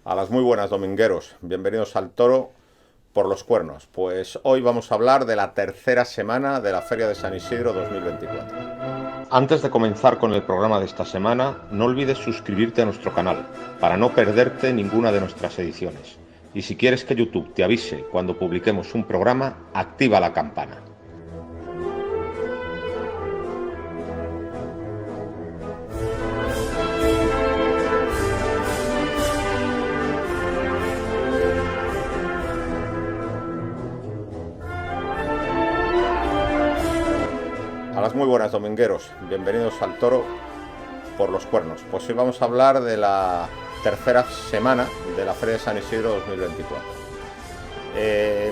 A las muy buenas, domingueros. Bienvenidos al Toro por los Cuernos. Pues hoy vamos a hablar de la tercera semana de la Feria de San Isidro 2024. Antes de comenzar con el programa de esta semana, no olvides suscribirte a nuestro canal para no perderte ninguna de nuestras ediciones. Y si quieres que YouTube te avise cuando publiquemos un programa, activa la campana. A las muy buenas, domingueros. Bienvenidos al Toro por los Cuernos. Pues hoy vamos a hablar de la tercera semana de la Feria de San Isidro 2024.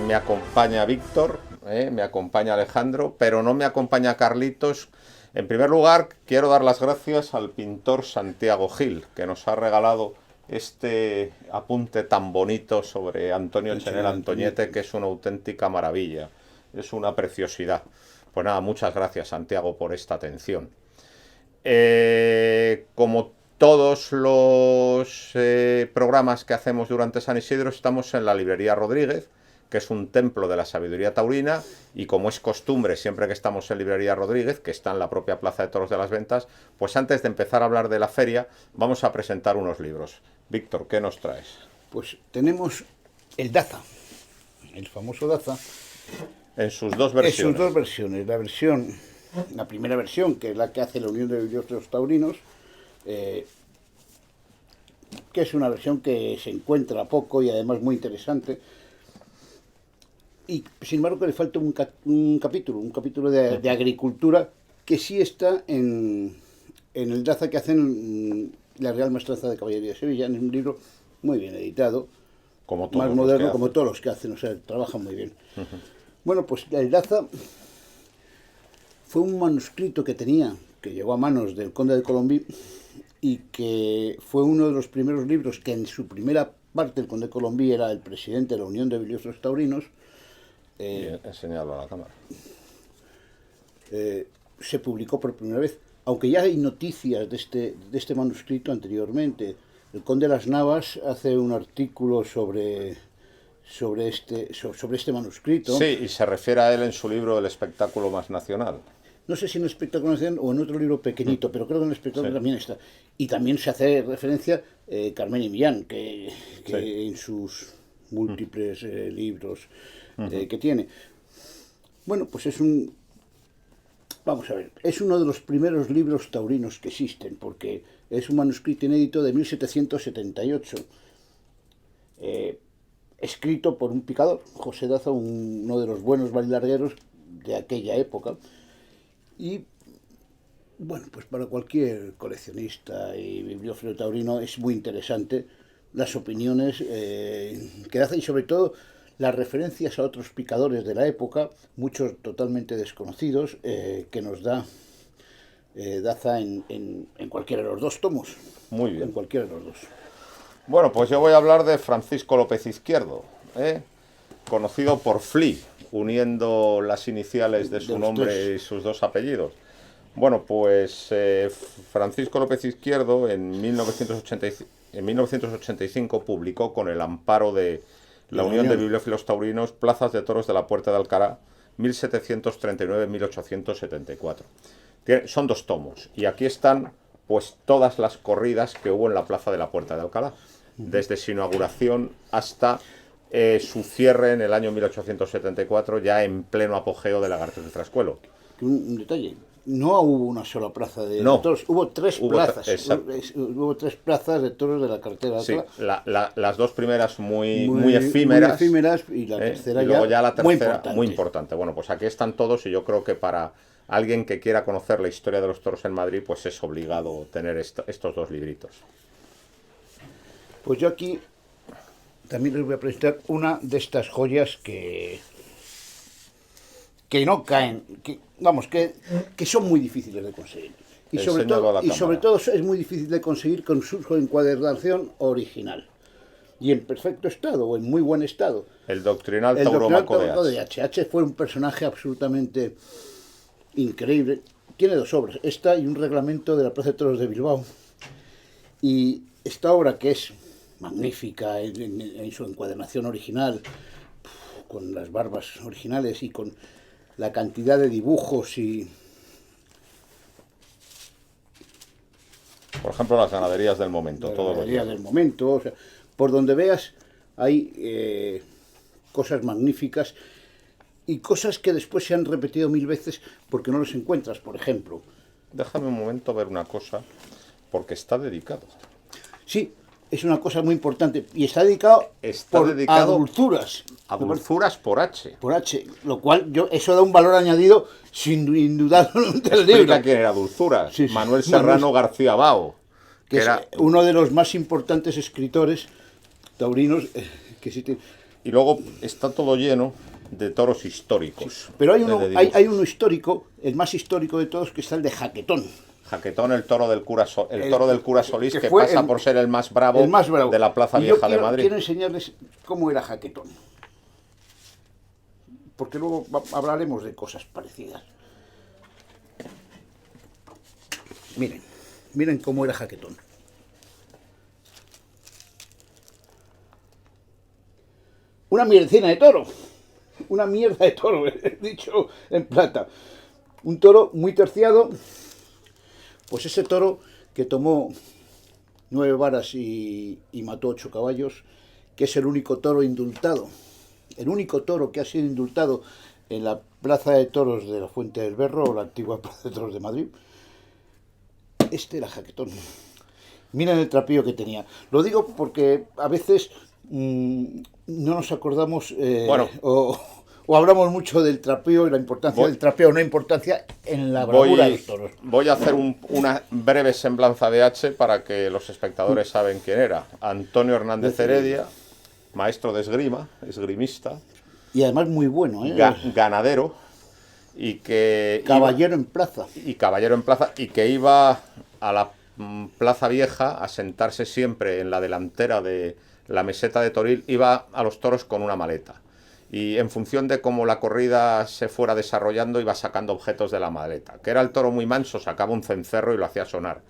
Me acompaña Víctor, me acompaña Alejandro, pero no me acompaña Carlitos. En primer lugar, quiero dar las gracias al pintor Santiago Gil, que nos ha regalado este apunte tan bonito sobre Antonio Chenel Antoñete, que es una auténtica maravilla, es una preciosidad. Pues nada, muchas gracias, Santiago, por esta atención. Como todos los programas que hacemos durante San Isidro, estamos en la librería Rodríguez, que es un templo de la sabiduría taurina, y como es costumbre, siempre que estamos en librería Rodríguez, que está en la propia Plaza de Toros de las Ventas, pues antes de empezar a hablar de la feria, vamos a presentar unos libros. Víctor, ¿qué nos traes? Pues tenemos el Daza, el famoso Daza. En sus dos versiones. En sus dos versiones. La primera versión, que es la que hace la Unión de Bibliófilos Taurinos, que es una versión que se encuentra poco y además muy interesante. Y sin embargo que le falta un capítulo de agricultura que sí está en el Daza que hacen la Real Maestranza de Caballería de Sevilla, en un libro muy bien editado, como todos más moderno, como todos los que hacen, o sea, trabajan muy bien. Bueno, pues el Daza fue un manuscrito que llegó a manos del conde de Colombí y que fue uno de los primeros libros que en su primera parte el conde de Colombí era el presidente de la Unión de Bibliófilos Taurinos. Enseñarlo a la cámara. Se publicó por primera vez, aunque ya hay noticias de este manuscrito anteriormente. El conde de las Navas hace un artículo sobre este manuscrito. Sí, y se refiere a él en su libro El espectáculo más nacional. No sé si en el espectáculo nacional o en otro libro pequeñito, pero creo que en el espectáculo también está. Y también se hace referencia Carmen y Millán, que en sus múltiples libros que tiene. Bueno, pues vamos a ver, es uno de los primeros libros taurinos que existen, porque es un manuscrito inédito de 1778. Escrito por un picador, José Daza, uno de los buenos bailargueros de aquella época. Y bueno, pues para cualquier coleccionista y bibliófilo taurino es muy interesante las opiniones que hace y sobre todo las referencias a otros picadores de la época, muchos totalmente desconocidos, que nos da Daza en cualquiera de los dos tomos. Muy bien. En cualquiera de los dos. Bueno, pues yo voy a hablar de Francisco López Izquierdo, conocido por Fli, uniendo las iniciales de su nombre y sus dos apellidos. Bueno, pues Francisco López Izquierdo en 1985 publicó con el amparo de la Unión de Bibliófilos Taurinos Plazas de Toros de la Puerta de Alcalá 1739-1874. Son dos tomos y aquí están pues todas las corridas que hubo en la Plaza de la Puerta de Alcalá, desde su inauguración hasta su cierre en el año 1874, ya en pleno apogeo de Lagartos de Trascuelo. Un detalle, no hubo una sola plaza de toros, hubo tres plazas. Hubo tres plazas de toros de la carretera. Sí, las dos primeras muy efímeras. Muy efímeras y la tercera y luego ya la tercera muy importante. Bueno, pues aquí están todos y yo creo que para alguien que quiera conocer la historia de los toros en Madrid, pues es obligado tener estos dos libritos. Pues yo aquí también les voy a presentar una de estas joyas que no caen, que son muy difíciles de conseguir. Y sobre todo es muy difícil de conseguir con su encuadernación original. Y en perfecto estado, o en muy buen estado. El doctrinal Tauromaco de H. H. Fue un personaje absolutamente increíble. Tiene dos obras, esta y un reglamento de la Plaza de Toros de Bilbao. Y esta obra, que es magnífica en su encuadernación original, con las barbas originales y con la cantidad de dibujos y... Por ejemplo, las ganaderías del momento, Las todos los ganaderías días. del momento, o sea, por donde veas hay cosas magníficas y cosas que después se han repetido 1000 veces porque no los encuentras, por ejemplo. Déjame un momento ver una cosa, porque está dedicado. Sí, es una cosa muy importante y está dedicado, Está dedicado a dulzuras. A dulzuras por H. Por H, lo cual eso da un valor añadido sin dudar del libro. Explica quién era Dulzuras. Sí, sí. Manuel Serrano García Bao, Que es era... uno de los más importantes escritores taurinos que existen. Y luego está todo lleno de toros históricos. Pero hay uno, de hay uno histórico, el más histórico de todos, que está el de Jaquetón. Jaquetón, el toro del cura, toro del cura Solís, que fue pasa por ser el más bravo de la Plaza Y yo Vieja de Madrid. quiero enseñarles cómo era Jaquetón. Porque luego hablaremos de cosas parecidas. Miren cómo era Jaquetón. Una mierdecina de toro. Una mierda de toro, he dicho en plata. Un toro muy terciado. Pues ese toro que tomó 9 varas y mató 8 caballos, que es el único toro indultado. El único toro que ha sido indultado en la Plaza de Toros de la Fuente del Berro, o la antigua Plaza de Toros de Madrid. Este era Jaquetón. Miren el trapío que tenía. Lo digo porque a veces no nos acordamos o hablamos mucho del trapío y la importancia del trapío, una importancia en la bravura de los toros. Voy a hacer una breve semblanza de H para que los espectadores saben quién era. Antonio Hernández Heredia, maestro de esgrima, esgrimista. Y además muy bueno, ganadero. Y que caballero en plaza. Y caballero en plaza, y que iba a la Plaza Vieja a sentarse siempre en la delantera de la meseta de Toril, iba a los toros con una maleta. Y en función de cómo la corrida se fuera desarrollando, iba sacando objetos de la maleta. Que era el toro muy manso, sacaba un cencerro y lo hacía sonar.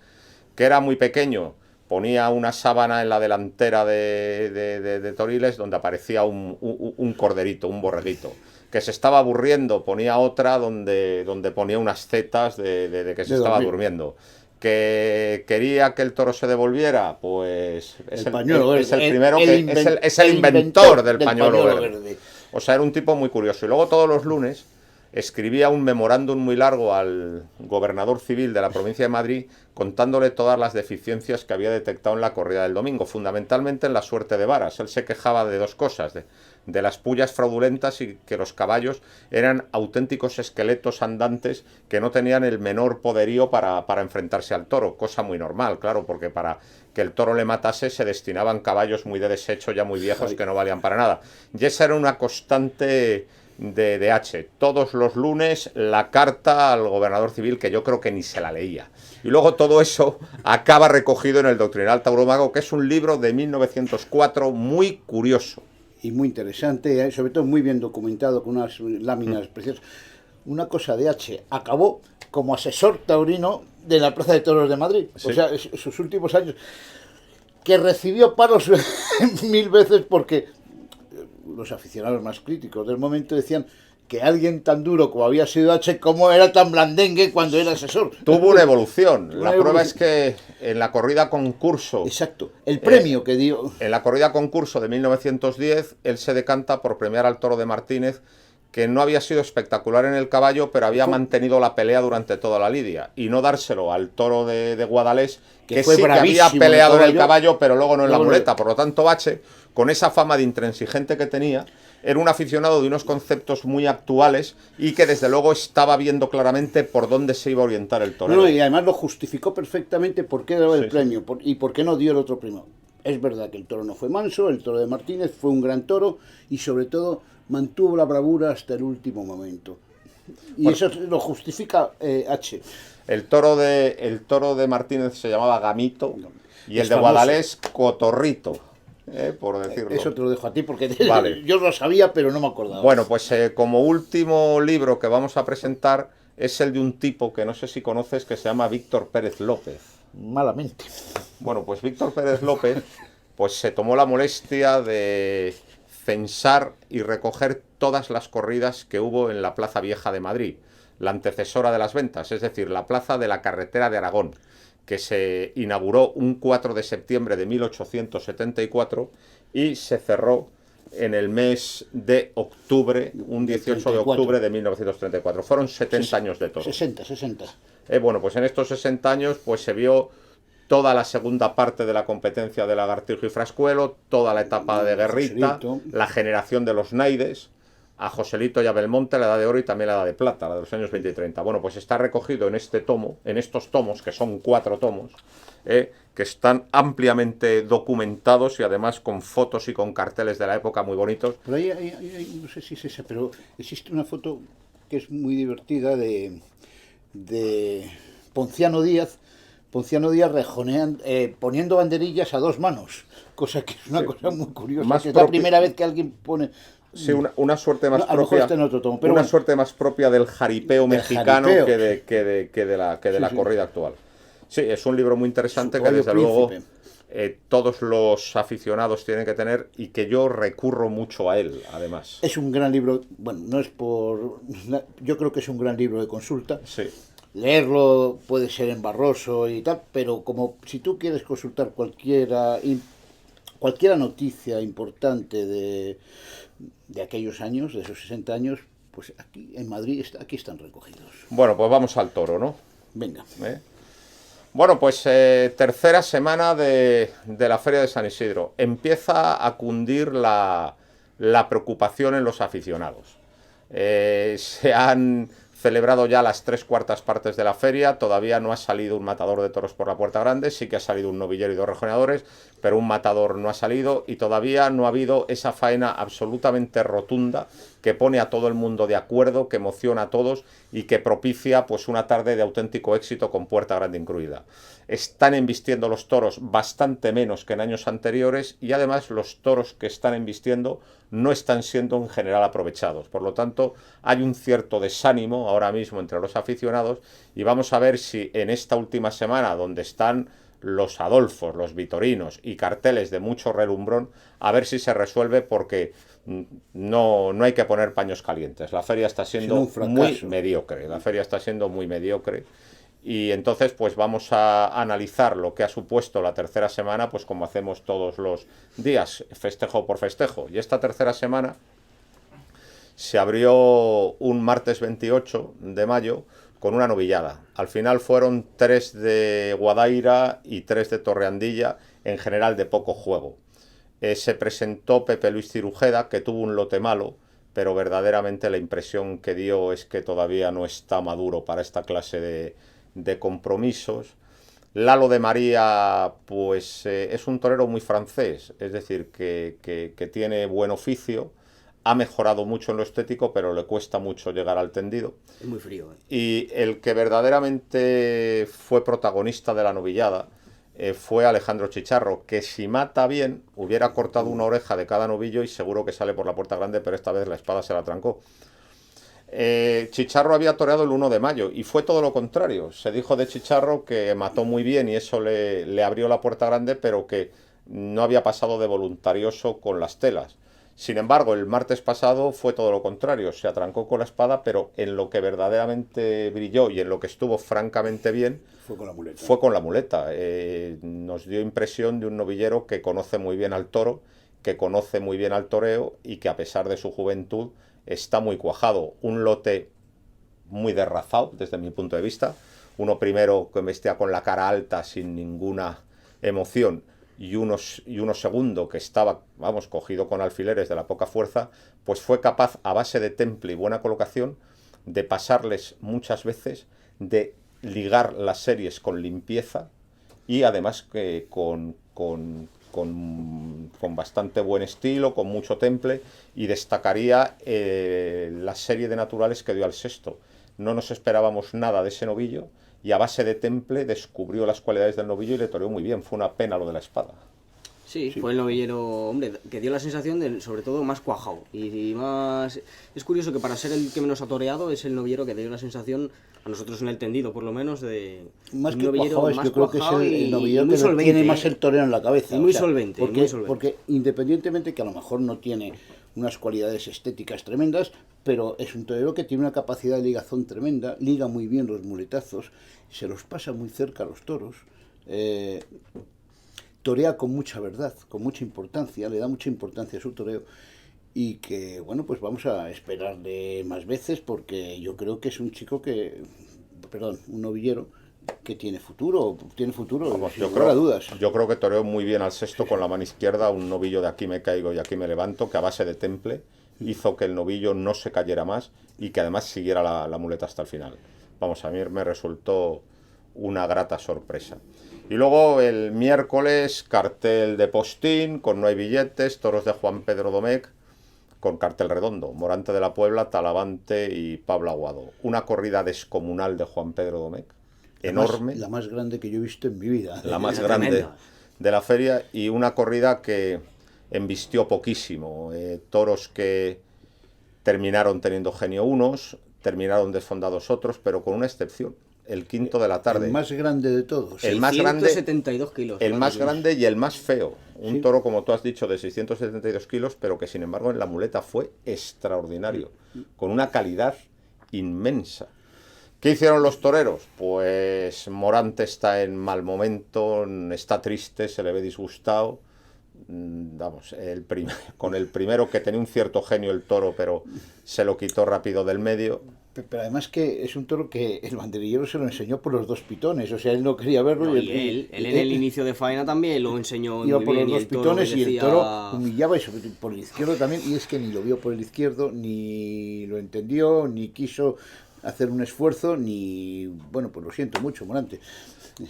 Que era muy pequeño, ponía una sábana en la delantera de Toriles donde aparecía un corderito, un borreguito. Que se estaba aburriendo, ponía otra donde ponía unas setas de que se estaba durmiendo. Que quería que el toro se devolviera, pues es el inventor del pañuelo verde. O sea, era un tipo muy curioso. Y luego todos los lunes escribía un memorándum muy largo al gobernador civil de la provincia de Madrid contándole todas las deficiencias que había detectado en la corrida del domingo, fundamentalmente en la suerte de varas. Él se quejaba de dos cosas, de las pullas fraudulentas y que los caballos eran auténticos esqueletos andantes que no tenían el menor poderío para enfrentarse al toro, cosa muy normal, claro, porque para que el toro le matase se destinaban caballos muy de desecho, ya muy viejos, que no valían para nada. Y esa era una constante de H. Todos los lunes la carta al gobernador civil, que yo creo que ni se la leía. Y luego todo eso acaba recogido en el Doctrinal Tauromago, que es un libro de 1904 muy curioso. Y muy interesante, sobre todo muy bien documentado, con unas láminas preciosas. Una cosa de H, acabó como asesor taurino de la Plaza de Toros de Madrid. Sí. O sea, sus últimos años, que recibió paros 1000 veces porque los aficionados más críticos del momento decían que alguien tan duro como había sido H, como era tan blandengue cuando era asesor. Tuvo una evolución. La prueba es que en la corrida concurso... Exacto, el premio que dio... En la corrida concurso de 1910, él se decanta por premiar al toro de Martínez, que no había sido espectacular en el caballo, pero había mantenido la pelea durante toda la lidia, y no dárselo al toro de Guadalés, que sí que había peleado en el caballo, pero luego no en la muleta. Por lo tanto, H, con esa fama de intransigente que tenía, era un aficionado de unos conceptos muy actuales y que desde luego estaba viendo claramente por dónde se iba a orientar el torero. No, y además lo justificó perfectamente por qué daba el premio y por qué no dio el otro premio. Es verdad que el toro no fue manso, el toro de Martínez fue un gran toro y sobre todo mantuvo la bravura hasta el último momento. Y bueno, eso lo justifica H. El toro de Martínez se llamaba Gamito y el de Guadalés Cotorrito. Por decirlo. Eso te lo dejo a ti porque vale. Yo lo sabía pero no me acordaba. Bueno, pues como último libro que vamos a presentar es el de un tipo que no sé si conoces, que se llama Víctor Pérez López. Malamente. Bueno, pues Víctor Pérez López pues se tomó la molestia de censar y recoger todas las corridas que hubo en la Plaza Vieja de Madrid, la antecesora de las ventas, es decir, la plaza de la carretera de Aragón, que se inauguró un 4 de septiembre de 1874 y se cerró en el mes de octubre, un 18 de octubre de 1934. Fueron 70 años de toros. 60. Bueno, pues en estos 60 años pues se vio toda la segunda parte de la competencia de Lagartijo y Frascuelo, toda la etapa de Guerrita, Joselito, la generación de los Naides, a Joselito y a Belmonte, la edad de oro y también la edad de plata, la de los años 20 y 30. Bueno, pues está recogido en este tomo, en estos tomos, que son 4 tomos, que están ampliamente documentados y además con fotos y con carteles de la época muy bonitos. Pero no sé si es esa, pero existe una foto que es muy divertida de Ponciano Díaz rejoneando, poniendo banderillas a 2 manos, cosa que es una cosa muy curiosa, que es la primera vez que alguien pone... Sí, una suerte más a lo mejor propia, está en otro tomo, pero una bueno, suerte más propia del jaripeo mexicano jaripeo. que de la corrida actual. Sí, es un libro muy interesante Su que caballo desde luego príncipe. todos los aficionados tienen que tener y que yo recurro mucho a él, además. Es un gran libro, bueno, no es por... Yo creo que es un gran libro de consulta. Sí. Leerlo puede ser embarroso y tal, pero como si tú quieres consultar cualquiera noticia importante de aquellos años, de esos 60 años, pues aquí en Madrid aquí están recogidos. Bueno, pues vamos al toro, ¿no? Venga. Bueno, pues tercera semana de la Feria de San Isidro. Empieza a cundir la preocupación en los aficionados. Se han celebrado ya las 3/4 partes de la feria, todavía no ha salido un matador de toros por la puerta grande, sí que ha salido un novillero y 2 rejoneadores, pero un matador no ha salido y todavía no ha habido esa faena absolutamente rotunda que pone a todo el mundo de acuerdo, que emociona a todos y que propicia pues una tarde de auténtico éxito con puerta grande incluida. Están embistiendo los toros bastante menos que en años anteriores y además los toros que están embistiendo no están siendo en general aprovechados. Por lo tanto, hay un cierto desánimo ahora mismo entre los aficionados y vamos a ver si en esta última semana, donde están los Adolfos, los Vitorinos y carteles de mucho relumbrón, a ver si se resuelve, porque no hay que poner paños calientes. La feria está siendo muy mediocre. La feria está siendo muy mediocre. Y entonces pues vamos a analizar lo que ha supuesto la tercera semana, pues como hacemos todos los días, festejo por festejo. Y esta tercera semana se abrió un martes 28 de mayo con una novillada. Al final fueron 3 de Guadaira y 3 de Torreandilla, en general de poco juego. Se presentó Pepe Luis Cirujeda, que tuvo un lote malo, pero verdaderamente la impresión que dio es que todavía no está maduro para esta clase de compromisos. Lalo de María, pues es un torero muy francés, es decir, que tiene buen oficio, ha mejorado mucho en lo estético, pero le cuesta mucho llegar al tendido. Es muy frío. Y el que verdaderamente fue protagonista de la novillada fue Alejandro Chicharro, que si mata bien hubiera cortado una oreja de cada novillo y seguro que sale por la puerta grande, pero esta vez la espada se la trancó. Chicharro había toreado el 1 de mayo y fue todo lo contrario. Se dijo de Chicharro que mató muy bien y eso le abrió la puerta grande, pero que no había pasado de voluntarioso con las telas. Sin embargo, el martes pasado fue todo lo contrario. Se atrancó con la espada, pero en lo que verdaderamente brilló y en lo que estuvo francamente bien fue con la muleta. Fue con la muleta. Nos dio impresión de un novillero que conoce muy bien al toro, que conoce muy bien al toreo y que a pesar de su juventud está muy cuajado. Un lote muy derrazado desde mi punto de vista. Uno primero que vestía con la cara alta sin ninguna emoción y uno segundo que estaba, vamos, cogido con alfileres de la poca fuerza, pues fue capaz, a base de temple y buena colocación, de pasarles muchas veces, de ligar las series con limpieza y además que con bastante buen estilo, con mucho temple, y destacaría la serie de naturales que dio al sexto. No nos esperábamos nada de ese novillo y a base de temple descubrió las cualidades del novillo y le toreó muy bien. Fue una pena lo de la espada. Sí, fue el novillero, hombre, que dio la sensación de, sobre todo, más cuajado. Y más... Es curioso que para ser el que menos ha toreado es el novillero que dio la sensación, a nosotros en el tendido por lo menos, de más un que novillero cuajado, más yo creo que es el novillero muy que solvente, tiene más el torero en la cabeza. Y muy solvente, porque, muy solvente. porque independientemente que a lo mejor no tiene unas cualidades estéticas tremendas, pero es un torero que tiene una capacidad de ligazón tremenda, liga muy bien los muletazos, se los pasa muy cerca a los toros. Torea con mucha verdad, con mucha importancia, le da mucha importancia a su toreo y que, bueno, pues vamos a esperarle más veces porque yo creo que es un chico un novillero que tiene futuro, Vamos, sin lugar a dudas. yo creo que toreó muy bien al sexto con la mano izquierda, un novillo de aquí me caigo y aquí me levanto, que a base de temple hizo que el novillo no se cayera más y que además siguiera la muleta hasta el final. Vamos, a mí me resultó una grata sorpresa. Y luego el miércoles, cartel de postín, con no hay billetes, toros de Juan Pedro Domecq, con cartel redondo, Morante de la Puebla, Talavante y Pablo Aguado. Una corrida descomunal de Juan Pedro Domecq, enorme. La más grande que yo he visto en mi vida. La más Era grande tremenda. de la feria y una corrida que embistió poquísimo. Toros que terminaron teniendo genio unos, terminaron desfondados otros, pero con una excepción. El quinto de la tarde. El más grande de todos. El más grande, 672 kilos. el más grande y el más feo. Un toro, como tú has dicho, de 672 kilos, pero que sin embargo en la muleta fue extraordinario, con una calidad inmensa. ¿Qué hicieron los toreros? Pues Morante está en mal momento, está triste, se le ve disgustado. Vamos, con el primero que tenía un cierto genio el toro, pero se lo quitó rápido del medio. Pero además que es un toro que el banderillero se lo enseñó por los dos pitones, o sea, él no quería verlo. No, y él en el inicio de faena también lo enseñó iba muy por bien. los dos Y el toro pitones y el decía- toro humillaba y sobre todo por el izquierdo también, y es que ni lo vio por el izquierdo, ni lo entendió, ni quiso hacer un esfuerzo, ni... Bueno, pues lo siento mucho, Morante.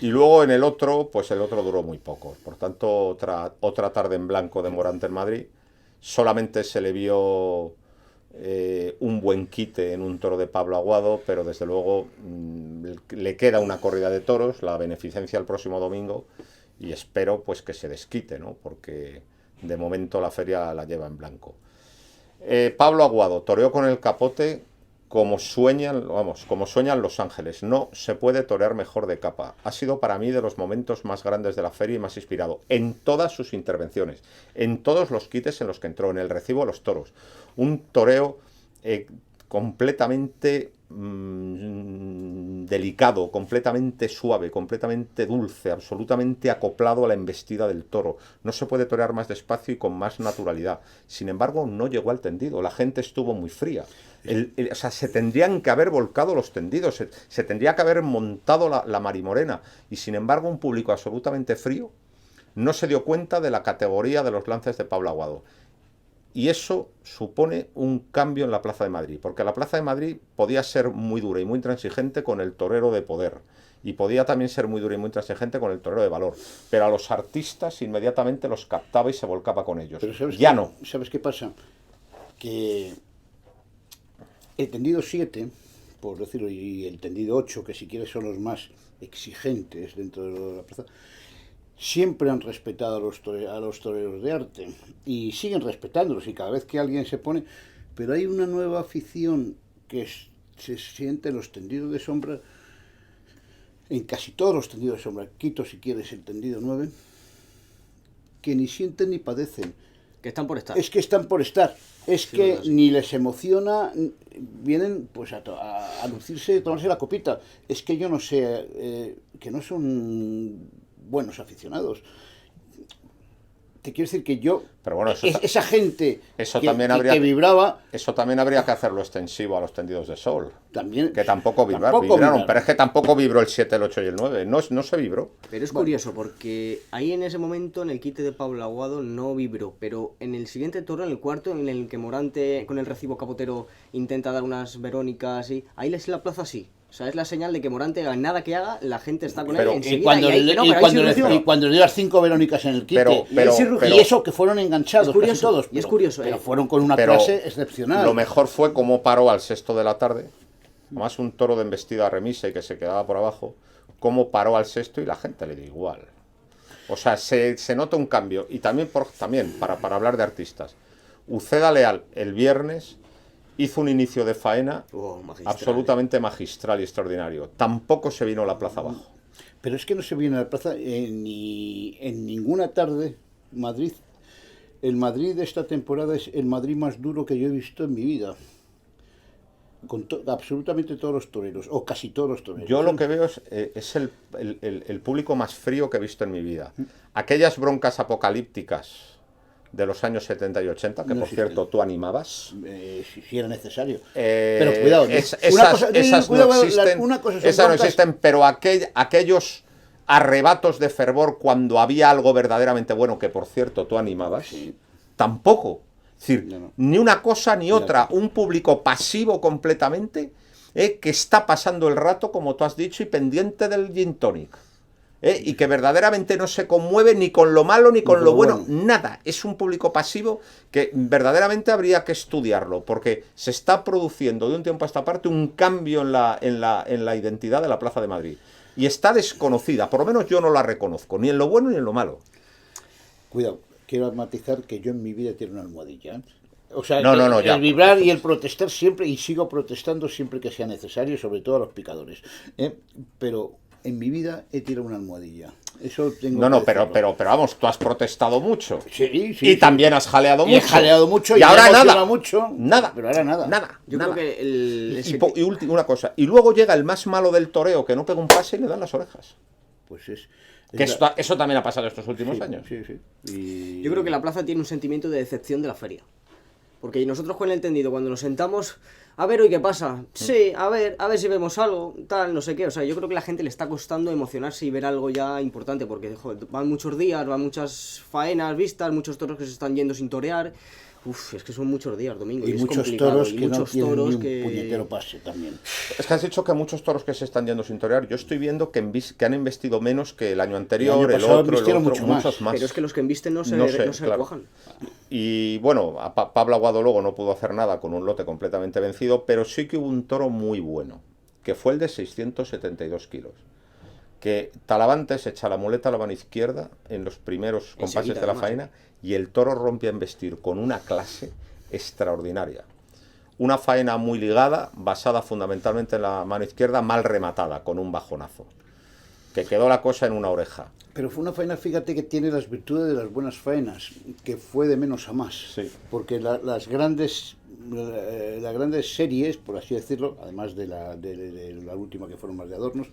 Y luego en el otro, pues el otro duró muy poco. Por tanto, otra tarde en blanco de Morante en Madrid. Solamente se le vio un buen quite en un toro de Pablo Aguado, pero desde luego le queda una corrida de toros, la beneficencia el próximo domingo, y espero pues que se desquite, ¿no? Porque de momento la feria la lleva en blanco. Pablo Aguado toreó con el capote como sueñan Los Ángeles. No se puede torear mejor de capa. Ha sido para mí de los momentos más grandes de la feria y más inspirado en todas sus intervenciones, en todos los quites en los que entró, en el recibo a los toros. Un toreo completamente delicado, completamente suave, completamente dulce, absolutamente acoplado a la embestida del toro. No se puede torear más despacio y con más naturalidad. Sin embargo, no llegó al tendido. La gente estuvo muy fría. O sea, se tendrían que haber volcado los tendidos, se tendría que haber montado la marimorena. Y sin embargo, un público absolutamente frío no se dio cuenta de la categoría de los lances de Pablo Aguado. Y eso supone un cambio en la Plaza de Madrid, porque la Plaza de Madrid podía ser muy dura y muy intransigente con el torero de poder, y podía también ser muy dura y muy intransigente con el torero de valor, pero a los artistas inmediatamente los captaba y se volcaba con ellos. Pero ya no. ¿Sabes qué pasa? Que el tendido 7, por decirlo, y el tendido 8, que si quieres son los más exigentes dentro de la plaza, siempre han respetado a los toreros de arte y siguen respetándolos, y cada vez que alguien se pone, pero hay una nueva afición que se siente en los tendidos de sombra, en casi todos los tendidos de sombra, quito si quieres el tendido 9, que ni sienten ni padecen. Que están por estar. Es que están por estar. Es Sí, que verdad, sí. ni les emociona, vienen pues a lucirse, a tomarse la copita. Es que yo no sé, que no son buenos aficionados. Te quiero decir que yo, Pero bueno, esa gente eso que, también que- habría que vibraba, Eso también habría que hacerlo extensivo a los tendidos de sol, también... que tampoco vibraron, vibraron. pero es que tampoco vibró el 7, el 8 y el 9, no se vibró. Pero es curioso porque ahí en ese momento, en el quite de Pablo Aguado, no vibró. Pero en el siguiente toro, en el cuarto, en el que Morante con el recibo capotero intenta dar unas verónicas, y ahí les la plaza sí. O sea, es la señal de que Morante, nada que haga, la gente está con Pero- él Y enseguida. cuando, y ahí- le, no, y pero ahí cuando sí le- rugió. y cuando le dio las 5 Verónicas en el quite, Pero- y eso que fueron enganchados Es curioso, casi todos, y es pero- curioso, pero fueron con una Pero clase excepcional. Lo mejor fue cómo paró al sexto de la tarde, más un toro de embestida remisa y que se quedaba por abajo, cómo paró al sexto y la gente le dio igual. O sea, se nota un cambio. Y también, para hablar de artistas, Uceda Leal el viernes hizo un inicio de faena absolutamente magistral y extraordinario. Tampoco se vino la plaza abajo. Pero es que no se viene a la plaza ni en ninguna tarde. Madrid, el Madrid de esta temporada es el Madrid más duro que yo he visto en mi vida. Con absolutamente todos los toreros, o casi todos los toreros. Yo lo que veo es el público más frío que he visto en mi vida. Aquellas broncas apocalípticas de los años 70 y 80, que no, por cierto tú animabas. Si era necesario. Pero cuidado, esas no existen, pero aquellos arrebatos de fervor cuando había algo verdaderamente bueno, que por cierto tú animabas, tampoco. Es decir, ni una cosa ni otra. Un público pasivo completamente, que está pasando el rato, como tú has dicho, y pendiente del gin tonic. Y que verdaderamente no se conmueve ni con lo malo ni con lo bueno, nada. Es un público pasivo que verdaderamente habría que estudiarlo, porque se está produciendo de un tiempo a esta parte un cambio en la identidad de la Plaza de Madrid. Y está desconocida, por lo menos yo no la reconozco, ni en lo bueno ni en lo malo. Cuidado, quiero matizar que yo en mi vida tengo una almohadilla. O sea, el vibrar y el protestar siempre, y sigo protestando siempre que sea necesario, sobre todo a los picadores. Pero en mi vida he tirado una almohadilla. Eso tengo pero vamos, tú has protestado mucho. Sí, y también has jaleado mucho. He jaleado mucho y ahora nada. Mucho, nada. Pero ahora nada. Yo creo que y una cosa. Y luego llega el más malo del toreo, que no pega un pase y le dan las orejas. Pues eso también ha pasado estos últimos años. Sí. Yo creo que la plaza tiene un sentimiento de decepción de la feria. Porque nosotros con el entendido, cuando nos sentamos, a ver hoy qué pasa, sí, a ver si vemos algo, tal, no sé qué. O sea, yo creo que a la gente le está costando emocionarse y ver algo ya importante, porque joder, van muchos días, van muchas faenas vistas, muchos toros que se están yendo sin torear. Uf, es que son muchos días, Domingo. Y muchos toros que no tienen ni un puñetero pase también. Es que has dicho que muchos toros que se están yendo sin torear. Yo estoy viendo que han investido menos que el año anterior, el otro, muchos más. Pero es que los que invisten no se cuajan. Y bueno, Pablo Aguado luego no pudo hacer nada con un lote completamente vencido, pero sí que hubo un toro muy bueno, que fue el de 672 kilos. Que Talavantes echa la muleta a la mano izquierda en los primeros compases de la faena, y el toro rompe a embestir con una clase extraordinaria. Una faena muy ligada, basada fundamentalmente en la mano izquierda, mal rematada, con un bajonazo. Que quedó la cosa en una oreja. Pero fue una faena, fíjate, que tiene las virtudes de las buenas faenas, que fue de menos a más. Sí. Porque las grandes series, por así decirlo, además de la última, que fueron más de adornos,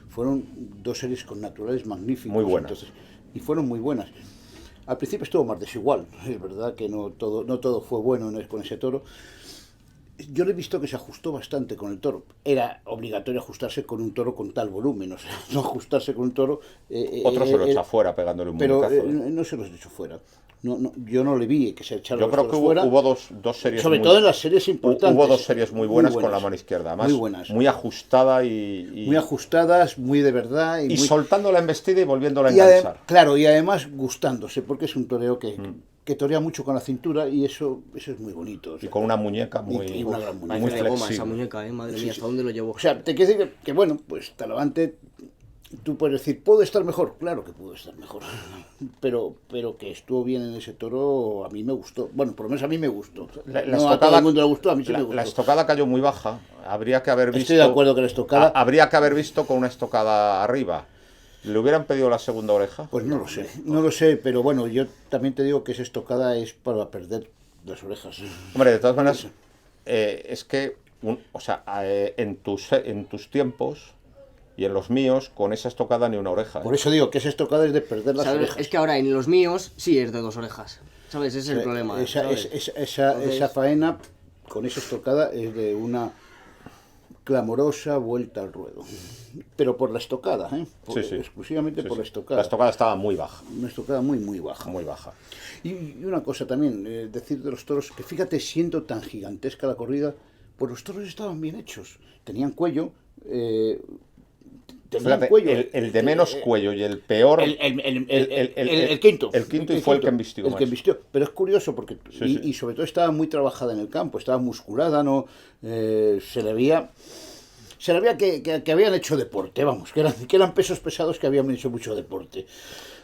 fueron dos series con naturales magníficos. Muy buenas. Entonces, y fueron muy buenas. Al principio estuvo más desigual, es verdad que no todo fue bueno con ese toro. Yo le he visto que se ajustó bastante con el toro. Era obligatorio ajustarse con un toro con tal volumen, o sea, no ajustarse con un toro... Otro se lo echa fuera pegándole un muñecazo. Pero no se los echó fuera. Yo no le vi que se echara los toros fuera. Yo creo que hubo dos series sobre todo en las series importantes. Hubo dos series muy buenas con la mano izquierda. Además, muy buenas. Muy ajustada y... Muy ajustadas, muy de verdad. Y soltando la embestida y volviéndola a enganchar. Claro, y además gustándose, porque es un toreo que torea mucho con la cintura, y eso es muy bonito. O sea, y con una muñeca muy, y una gran muñeca. muy flexible. Goma esa muñeca, madre mía, ¿hasta dónde lo llevó? O sea, te quiero decir que bueno, pues Talavante, tú puedes decir, ¿puedo estar mejor? Claro que pudo estar mejor. Pero que estuvo bien en ese toro, a mí me gustó. Bueno, por lo menos a mí me gustó. A todo el mundo le gustó, a mí sí me gustó. La estocada cayó muy baja. Habría que haber visto... Estoy de acuerdo que la estocada... Habría que haber visto con una estocada arriba. ¿Le hubieran pedido la segunda oreja? Pues no lo sé, pero bueno, yo también te digo que esa estocada es para perder las orejas. Hombre, de todas maneras, es que, en tus tiempos y en los míos, con esa estocada ni una oreja. Por eso digo que esa estocada es de perder las orejas. Es que ahora en los míos sí es de 2 orejas, ¿sabes? Ese es el problema. Esa faena con esa estocada es de una clamorosa vuelta al ruedo. Pero por la estocada, exclusivamente por la estocada. La estocada estaba muy baja. Una estocada muy, muy baja. Muy baja. Y una cosa también, decir de los toros, que fíjate, siendo tan gigantesca la corrida, pues los toros estaban bien hechos. Tenían cuello. El de menos cuello y el peor... El quinto. El quinto y fue el que embistió más. El que embistió. Pero es curioso porque... Y sobre todo estaba muy trabajada en el campo, estaba musculada, ¿no? Se le veía que habían hecho deporte, vamos, que eran pesos pesados que habían hecho mucho deporte.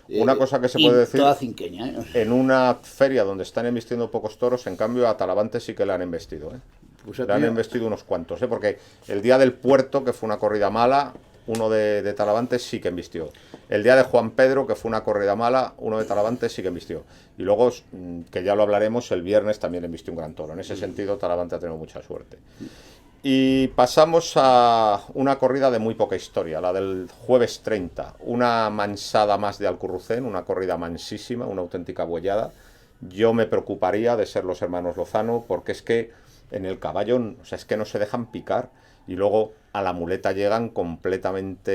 Una cosa que se y puede decir, toda cinqueña, en una feria donde están embestiendo pocos toros, en cambio a Talavante sí que le han embestido, ¿eh? Pues Le han embestido unos cuantos, ¿eh? Porque el día del Puerto, que fue una corrida mala, uno de Talavante sí que embistió. El día de Juan Pedro, que fue una corrida mala, uno de Talavante sí que embistió. Y luego, que ya lo hablaremos, el viernes también embistió un gran toro. En ese sentido, Talavante ha tenido mucha suerte. Y pasamos a una corrida de muy poca historia, la del jueves 30. Una mansada más de Alcurrucén, una corrida mansísima, una auténtica buellada. Yo me preocuparía de ser los hermanos Lozano, porque es que en el caballo, o sea, es que no se dejan picar. Y luego a la muleta llegan completamente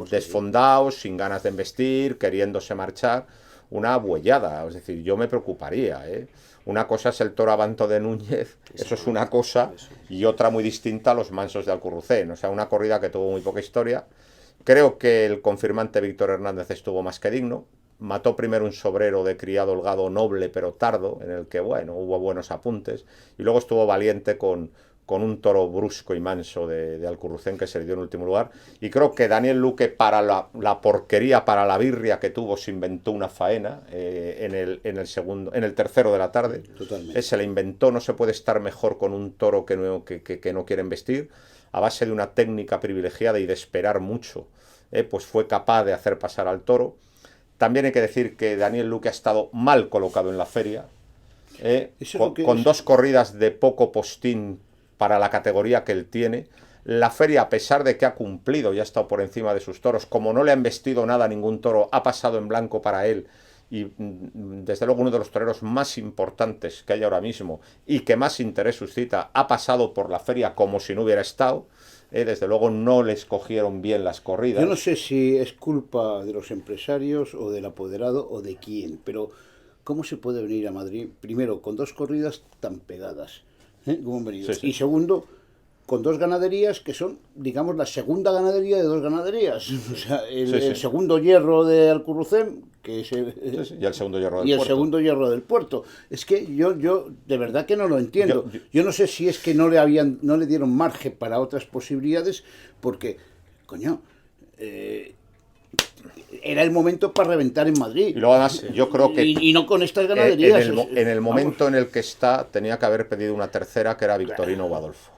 desfondados, sin ganas de embestir, queriéndose marchar. Una buellada, es decir, yo me preocuparía, ¿eh? Una cosa es el toro Abanto de Núñez, eso es una cosa, y otra muy distinta a los mansos de Alcurrucén. O sea, una corrida que tuvo muy poca historia. Creo que el confirmante Víctor Hernández estuvo más que digno. Mató primero un sobrero de criado holgado noble pero tardo, en el que, bueno, hubo buenos apuntes. Y luego estuvo valiente con un toro brusco y manso de Alcurrucén, que se le dio en último lugar. Y creo que Daniel Luque, para la porquería, para la birria que tuvo, se inventó una faena en el tercero de la tarde. Totalmente. Se la inventó. No se puede estar mejor con un toro que no quiere embestir. A base de una técnica privilegiada y de esperar mucho, pues fue capaz de hacer pasar al toro. También hay que decir que Daniel Luque ha estado mal colocado en la feria, con dos corridas de poco postín para la categoría que él tiene. La feria, a pesar de que ha cumplido y ha estado por encima de sus toros, como no le ha embestido nada a ningún toro, ha pasado en blanco para él. Y desde luego uno de los toreros más importantes que hay ahora mismo y que más interés suscita, ha pasado por la feria como si no hubiera estado. Desde luego no les cogieron bien las corridas. Yo no sé si es culpa de los empresarios o del apoderado o de quién, pero ¿cómo se puede venir a Madrid, primero, con dos corridas tan pegadas, como han venido? Sí, sí. Y segundo, con dos ganaderías que son, digamos, la segunda ganadería de dos ganaderías. O sea, el segundo hierro de Alcurrucén, que es y el segundo hierro del y el puerto. segundo hierro del puerto. Es que yo de verdad que no lo entiendo. Yo no sé si es que no le dieron margen para otras posibilidades, porque, coño, era el momento para reventar en Madrid. Y luego además yo creo que y no con estas ganaderías. En el momento en el que está, tenía que haber pedido una tercera, que era Victorino o Adolfo.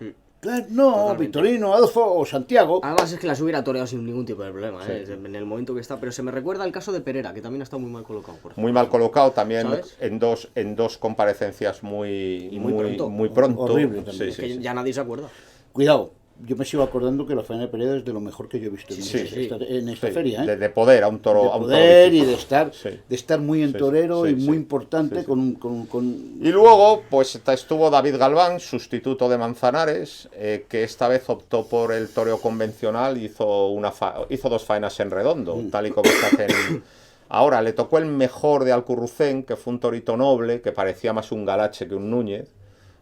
No, totalmente. Victorino, Adolfo o Santiago. Además es que las hubiera toreado sin ningún tipo de problema, en el momento que está. Pero se me recuerda el caso de Perera, que también ha estado muy mal colocado. Por ejemplo. Muy mal colocado también, ¿sabes? en dos comparecencias muy muy pronto. Horrible también. Es que ya nadie se acuerda. Cuidado, yo me sigo acordando que la faena de Pereda es de lo mejor que yo he visto en esta feria. De poder a un toro. De poder y de estar muy en torero y muy importante. Y luego pues estuvo David Galván, sustituto de Manzanares, que esta vez optó por el toreo convencional y hizo dos faenas en redondo, tal y como se hacen. Ahora le tocó el mejor de Alcurrucén, que fue un torito noble, que parecía más un Galache que un Núñez.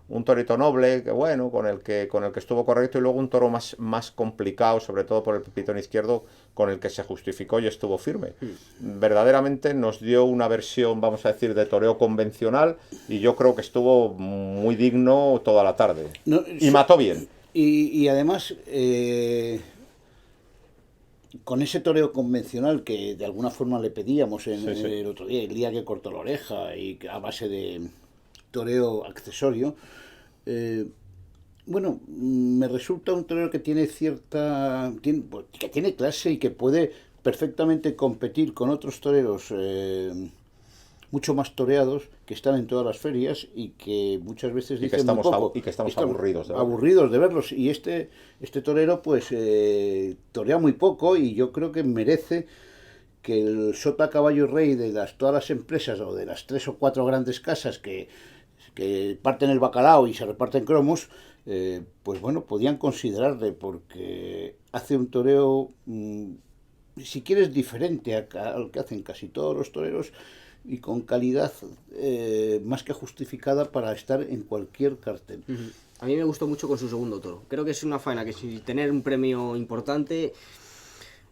Un torito noble, que bueno, con el que estuvo correcto, y luego un toro más complicado, sobre todo por el pitón izquierdo, con el que se justificó y estuvo firme. Verdaderamente nos dio una versión, vamos a decir, de toreo convencional, y yo creo que estuvo muy digno toda la tarde. Y mató bien. Y además, con ese toreo convencional que de alguna forma le pedíamos el otro día, el día que cortó la oreja, y a base de toreo accesorio, bueno, me resulta un torero que tiene que tiene clase y que puede perfectamente competir con otros toreros mucho más toreados que están en todas las ferias y que muchas veces dicen muy poco. Y que estamos aburridos de verlos. Aburridos de verlos. Y este torero pues torea muy poco, y yo creo que merece que el sota caballo rey de todas las empresas, o de las 3 o 4 grandes casas que parten el bacalao y se reparten cromos, pues bueno, podían considerarle, porque hace un toreo, si quieres, diferente al que hacen casi todos los toreros, y con calidad más que justificada para estar en cualquier cartel. A mí me gustó mucho con su segundo toro. Creo que es una faena que, sin tener un premio importante,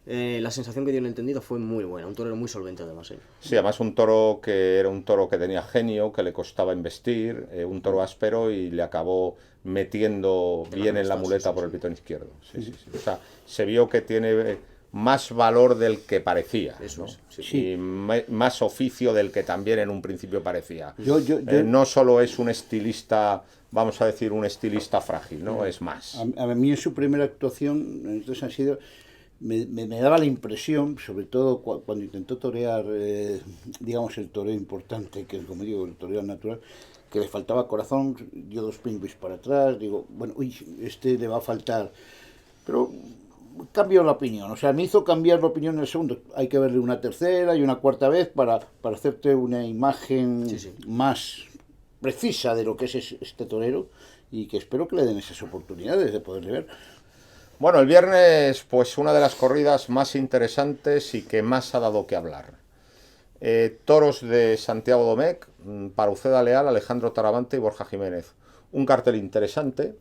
la sensación que dio en el tendido fue muy buena. Un torero muy solvente, además. Sí, además un toro que era un toro que tenía genio, que le costaba embestir, un toro áspero, y le acabó metiendo bien en la muleta por el pitón izquierdo. O sea, se vio que tiene más valor del que parecía, Eso ¿no? es, sí. Sí. Y más oficio del que también en un principio parecía. Yo- No solo es un estilista, vamos a decir, un estilista frágil, ¿no? Es más. A mí en su primera actuación, entonces han sido, me daba la impresión, sobre todo cuando intentó torear, digamos, el toreo importante, que es, como digo, el toreo natural, que le faltaba corazón, dio 2 pingüis para atrás, digo, bueno, uy, este le va a faltar. Pero cambió la opinión, o sea, me hizo cambiar la opinión en el segundo. Hay que verle una tercera y una cuarta vez para hacerte una imagen Sí, sí. más precisa de lo que es este torero, y que espero que le den esas oportunidades de poderle ver. Bueno, el viernes, pues una de las corridas más interesantes y que más ha dado que hablar. Toros de Santiago Domecq, para Uceda Leal, Alejandro Talavante y Borja Jiménez. Un cartel interesante,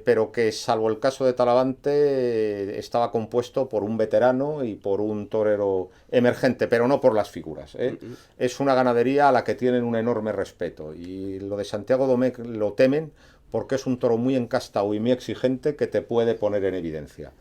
pero que, salvo el caso de Talavante, estaba compuesto por un veterano y por un torero emergente, pero no por las figuras. Es una ganadería a la que tienen un enorme respeto, y lo de Santiago Domecq lo temen porque es un toro muy encastado y muy exigente que te puede poner en evidencia.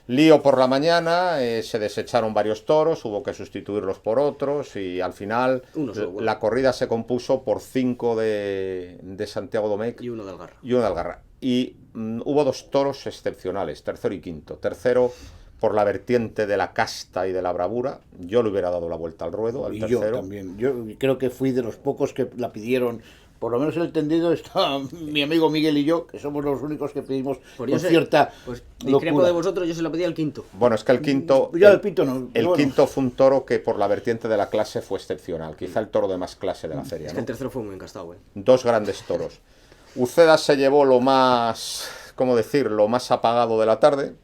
Lío por la mañana, se desecharon varios toros, hubo que sustituirlos por otros, y al final Uno solo, bueno. la corrida se compuso por 5 de Santiago Domecq Y uno de Algarra. y uno de Algarra. Y hubo 2 toros excepcionales, tercero y quinto. Tercero por la vertiente de la casta y de la bravura. Yo le hubiera dado la vuelta al ruedo, al Y tercero. yo también, yo creo que fui de los pocos que la pidieron. Por lo menos en el tendido está mi amigo Miguel y yo, que somos los únicos que pedimos Por con yo sé, cierta pues discrepo locura. de vosotros, yo se la pedí al quinto. Bueno, es que el quinto... Ya el pito no, pero El bueno. quinto fue un toro que por la vertiente de la clase fue excepcional. Quizá el toro de más clase de la feria, Es que ¿no? el tercero fue muy encastado, 2 grandes toros. Uceda se llevó lo más, ¿cómo decir?, lo más apagado de la tarde.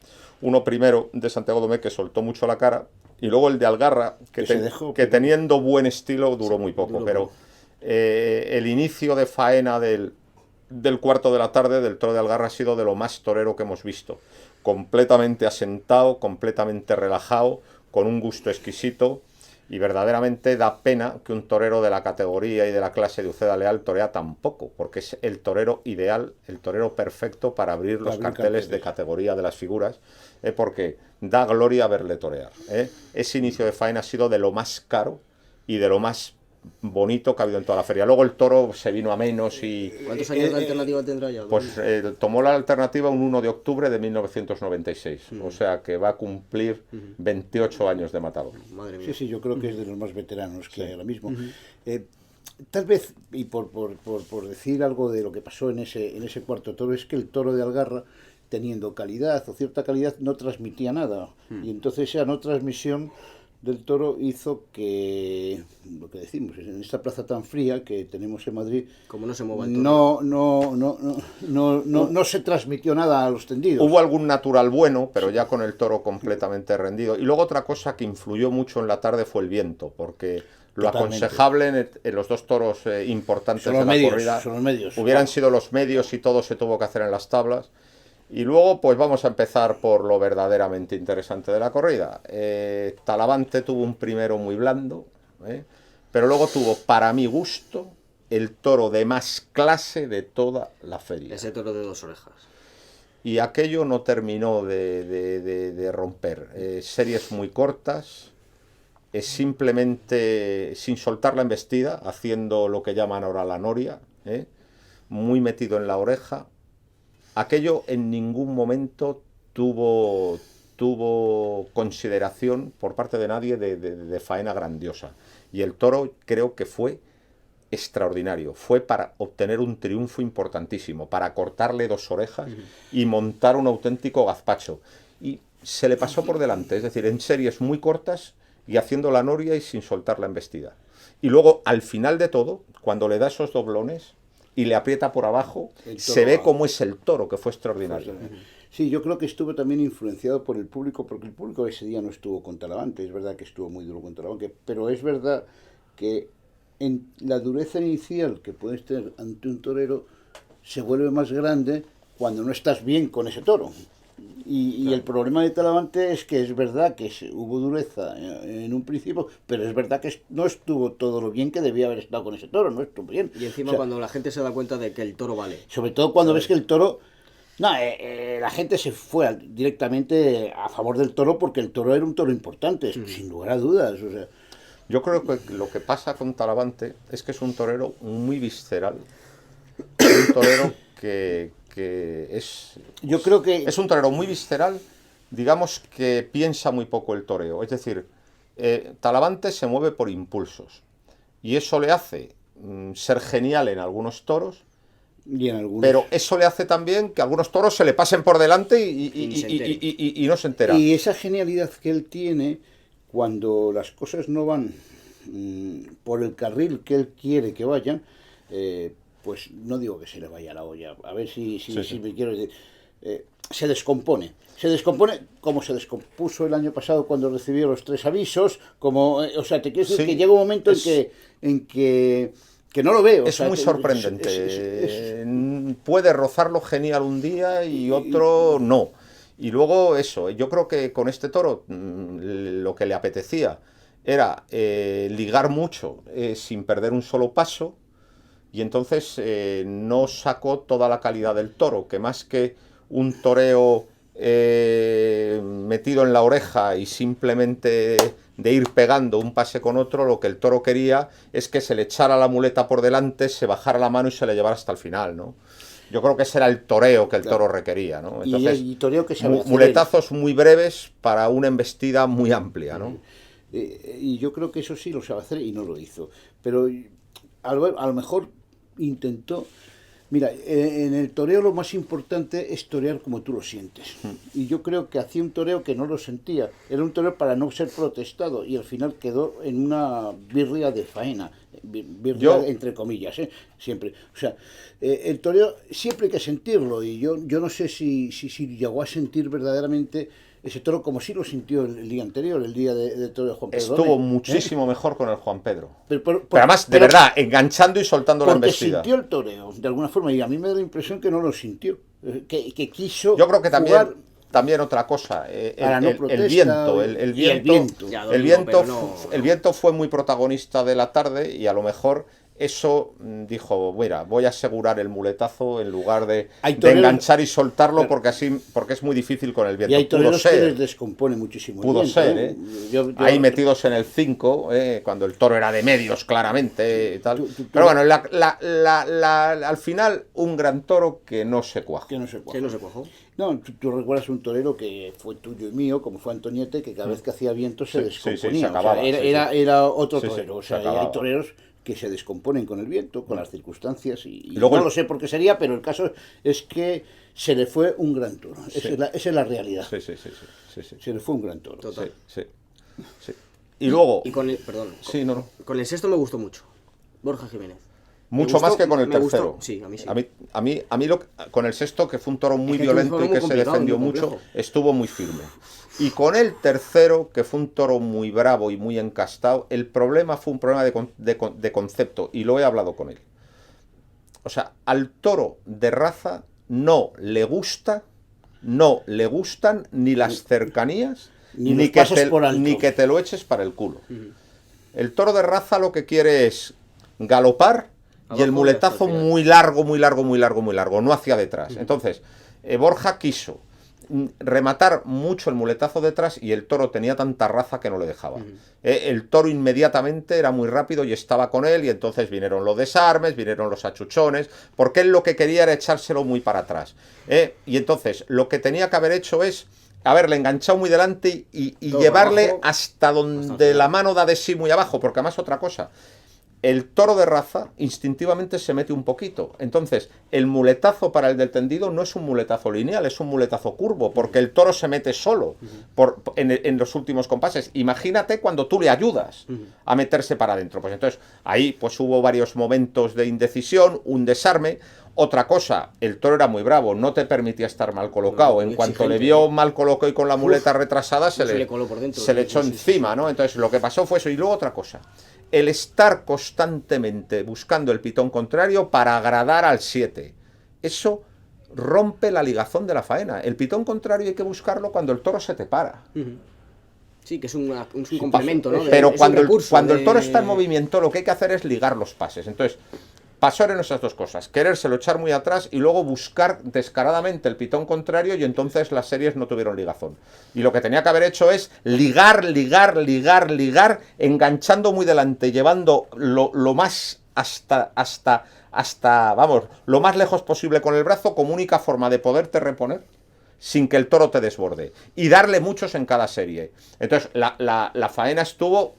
Uno primero de Santiago Domecq, que soltó mucho la cara, y luego el de Algarra, Que se dejó, que pero- teniendo buen estilo duró muy poco. duró Pero poco. el inicio de faena del cuarto de la tarde del toro de Algarra ha sido de lo más torero que hemos visto. Completamente asentado, completamente relajado, con un gusto exquisito. Y verdaderamente da pena que un torero de la categoría y de la clase de Uceda Leal torea tan poco, porque es el torero ideal, el torero perfecto para abrir los carteles de categoría de las figuras, porque da gloria verle torear. Ese inicio de faena ha sido de lo más caro y de lo más bonito que ha habido en toda la feria. Luego el toro se vino a menos y ¿Cuántos años de alternativa tendrá ya? pues tomó la alternativa un 1 de octubre de 1996, o sea que va a cumplir 28 años de matador. Madre mía. Sí, sí, yo creo que es de los más veteranos que hay ahora mismo. Tal vez, y por decir algo de lo que pasó en ese cuarto toro, es que el toro de Algarra, teniendo calidad o cierta calidad, no transmitía nada. Y entonces esa no transmisión del toro hizo que, lo que decimos, en esta plaza tan fría que tenemos en Madrid, Como no se mueva el toro. no se transmitió nada a los tendidos. Hubo algún natural bueno, pero ya con el toro completamente rendido. Y luego otra cosa que influyó mucho en la tarde fue el viento, porque lo Totalmente. aconsejable en los 2 toros importantes Son de los la medios, corrida son los medios. hubieran sido los medios, y todo se tuvo que hacer en las tablas. Y luego pues vamos a empezar por lo verdaderamente interesante de la corrida. Talavante tuvo un primero muy blando, pero luego tuvo, para mi gusto, el toro de más clase de toda la feria. Ese toro de 2 orejas. Y aquello no terminó de romper. Series muy cortas, simplemente sin soltar la embestida, haciendo lo que llaman ahora la noria, muy metido en la oreja. Aquello en ningún momento tuvo consideración por parte de nadie de faena grandiosa. Y el toro creo que fue extraordinario. Fue para obtener un triunfo importantísimo, para cortarle 2 orejas y montar un auténtico gazpacho. Y se le pasó por delante, es decir, en series muy cortas y haciendo la noria y sin soltar la embestida. Y luego, al final de todo, cuando le da esos doblones y le aprieta por abajo, se ve cómo es el toro, que fue extraordinario. Sí, yo creo que estuvo también influenciado por el público, porque el público ese día no estuvo con Talavante. Es verdad que estuvo muy duro con Talavante, pero es verdad que en la dureza inicial que puedes tener ante un torero se vuelve más grande cuando no estás bien con ese toro. Y el problema de Talavante es que es verdad que hubo dureza en un principio, pero es verdad que no estuvo todo lo bien que debía haber estado con ese toro, no estuvo bien. Y encima O sea, cuando la gente se da cuenta de que el toro vale. sobre todo cuando ves que el toro No, la gente se fue directamente a favor del toro porque el toro era un toro importante, sin lugar a dudas. O sea, Yo creo que lo que pasa con Talavante es que es un torero muy visceral, un torero que es... yo creo que Es un torero muy visceral, digamos que piensa muy poco el toreo. Es decir, Talavante se mueve por impulsos y eso le hace ser genial en algunos toros, y en algunos... pero eso le hace también que algunos toros se le pasen por delante y no se entera. Y esa genialidad que él tiene, cuando las cosas no van por el carril que él quiere que vayan, pues no digo que se le vaya la olla, a ver si me quiero decir, se descompone. Se descompone como se descompuso el año pasado cuando recibió los 3 avisos, como, o sea, te quiero decir que llega un momento en que no lo veo. Es muy sorprendente. Puede rozarlo genial un día y otro no. Y luego eso, yo creo que con este toro lo que le apetecía era ligar mucho sin perder un solo paso, y entonces no sacó toda la calidad del toro, que más que un toreo metido en la oreja y simplemente de ir pegando un pase con otro, lo que el toro quería es que se le echara la muleta por delante, se bajara la mano y se le llevara hasta el final, ¿no? Yo creo que ese era el toreo que el toro requería, ¿no? Entonces, y toreo que sabe hacer muletazos muy breves para una embestida muy amplia, ¿no? Y yo creo que eso sí lo sabe hacer y no lo hizo. Pero a lo mejor intentó... Mira, en el toreo lo más importante es torear como tú lo sientes. Y yo creo que hacía un toreo que no lo sentía. Era un toreo para no ser protestado y al final quedó en una birria de faena. Birria entre comillas, siempre. O sea, el toreo siempre hay que sentirlo y yo no sé si llegó a sentir verdaderamente ese toro como sí lo sintió el día anterior, el día de toro de Juan Pedro. Estuvo muchísimo mejor con el Juan Pedro. Pero además, de verdad, enganchando y soltando la embestida. Sintió el toreo, de alguna forma, y a mí me da la impresión que no lo sintió, que quiso. Yo creo que también otra cosa, el viento fue muy protagonista de la tarde y a lo mejor eso dijo, mira, voy a asegurar el muletazo en lugar de enganchar y soltarlo, porque es muy difícil con el viento. Y hay toreros que les descompone muchísimo el viento, ser, ahí metidos en el 5, cuando el toro era de medios claramente y tal. Pero bueno, al final un gran toro que no se cuajó. Que no se cuajó. No, tú recuerdas un torero que fue tuyo y mío, como fue Antoniete, que cada vez que hacía viento se descomponía. Era otro torero. O sea, hay toreros que se descomponen con el viento, con las circunstancias, y luego no lo sé por qué sería, pero el caso es que se le fue un gran toro. Esa es la realidad. Sí. Se le fue un gran toro. Total. Sí. Y luego... Con el sexto me gustó mucho. Borja Jiménez. Mucho más que con el tercero. Sí, a mí sí. A mí con el sexto, que fue un toro muy violento y que se defendió mucho, estuvo muy firme. Y con el tercero, que fue un toro muy bravo y muy encastado, el problema fue un problema de concepto, y lo he hablado con él. O sea, al toro de raza no le gustan ni las cercanías, ni que te lo eches para el culo. El toro de raza lo que quiere es galopar y el muletazo muy largo, no hacia detrás. Entonces, Borja quiso rematar mucho el muletazo detrás y el toro tenía tanta raza que no le dejaba. El toro inmediatamente era muy rápido y estaba con él, y entonces vinieron los desarmes, vinieron los achuchones, porque él lo que quería era echárselo muy para atrás. Y entonces lo que tenía que haber hecho es haberle enganchado muy delante y llevarle abajo, hasta donde la mano da de sí muy abajo, porque además otra cosa, el toro de raza instintivamente se mete un poquito. Entonces, el muletazo para el del tendido no es un muletazo lineal, es un muletazo curvo, porque el toro se mete solo en los últimos compases. Imagínate cuando tú le ayudas a meterse para adentro. Pues entonces, ahí pues hubo varios momentos de indecisión, un desarme. Otra cosa, el toro era muy bravo, no te permitía estar mal colocado. En cuanto le vio mal colocado y con la muleta retrasada, se le echó encima, ¿no? Entonces, lo que pasó fue eso. Y luego otra cosa, el estar constantemente buscando el pitón contrario para agradar al 7. Eso rompe la ligazón de la faena. El pitón contrario hay que buscarlo cuando el toro se te para. Sí, que es un complemento, ¿no? Pero cuando el toro está en movimiento, lo que hay que hacer es ligar los pases. Entonces, Pasaron esas dos cosas, querérselo echar muy atrás y luego buscar descaradamente el pitón contrario, y entonces las series no tuvieron ligazón. Y lo que tenía que haber hecho es ligar, enganchando muy delante, llevando lo más vamos, lo más lejos posible con el brazo, como única forma de poderte reponer sin que el toro te desborde. Y darle muchos en cada serie. Entonces, la faena estuvo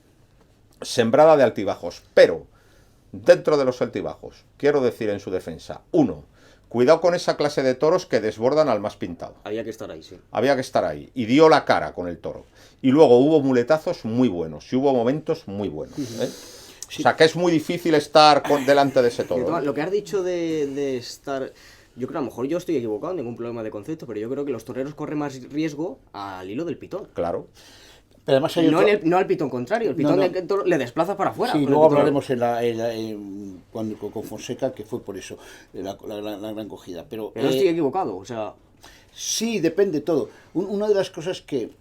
sembrada de altibajos, pero dentro de los altibajos, quiero decir en su defensa, uno, cuidado con esa clase de toros que desbordan al más pintado. Había que estar ahí, sí. Había que estar ahí. Y dio la cara con el toro. Y luego hubo muletazos muy buenos. Y hubo momentos muy buenos. ¿Eh? Sí. O sea, que es muy difícil estar delante de ese toro. Lo que has dicho de estar... Yo creo, a lo mejor yo estoy equivocado, ningún problema de concepto, pero yo creo que los toreros corren más riesgo al hilo del pitón. Claro. Pero además hay no al pitón contrario, el pitón le desplaza para afuera. Sí, luego hablaremos con Fonseca, que fue por eso la gran cogida. Pero no estoy equivocado, o sea... Sí, depende todo. Una de las cosas que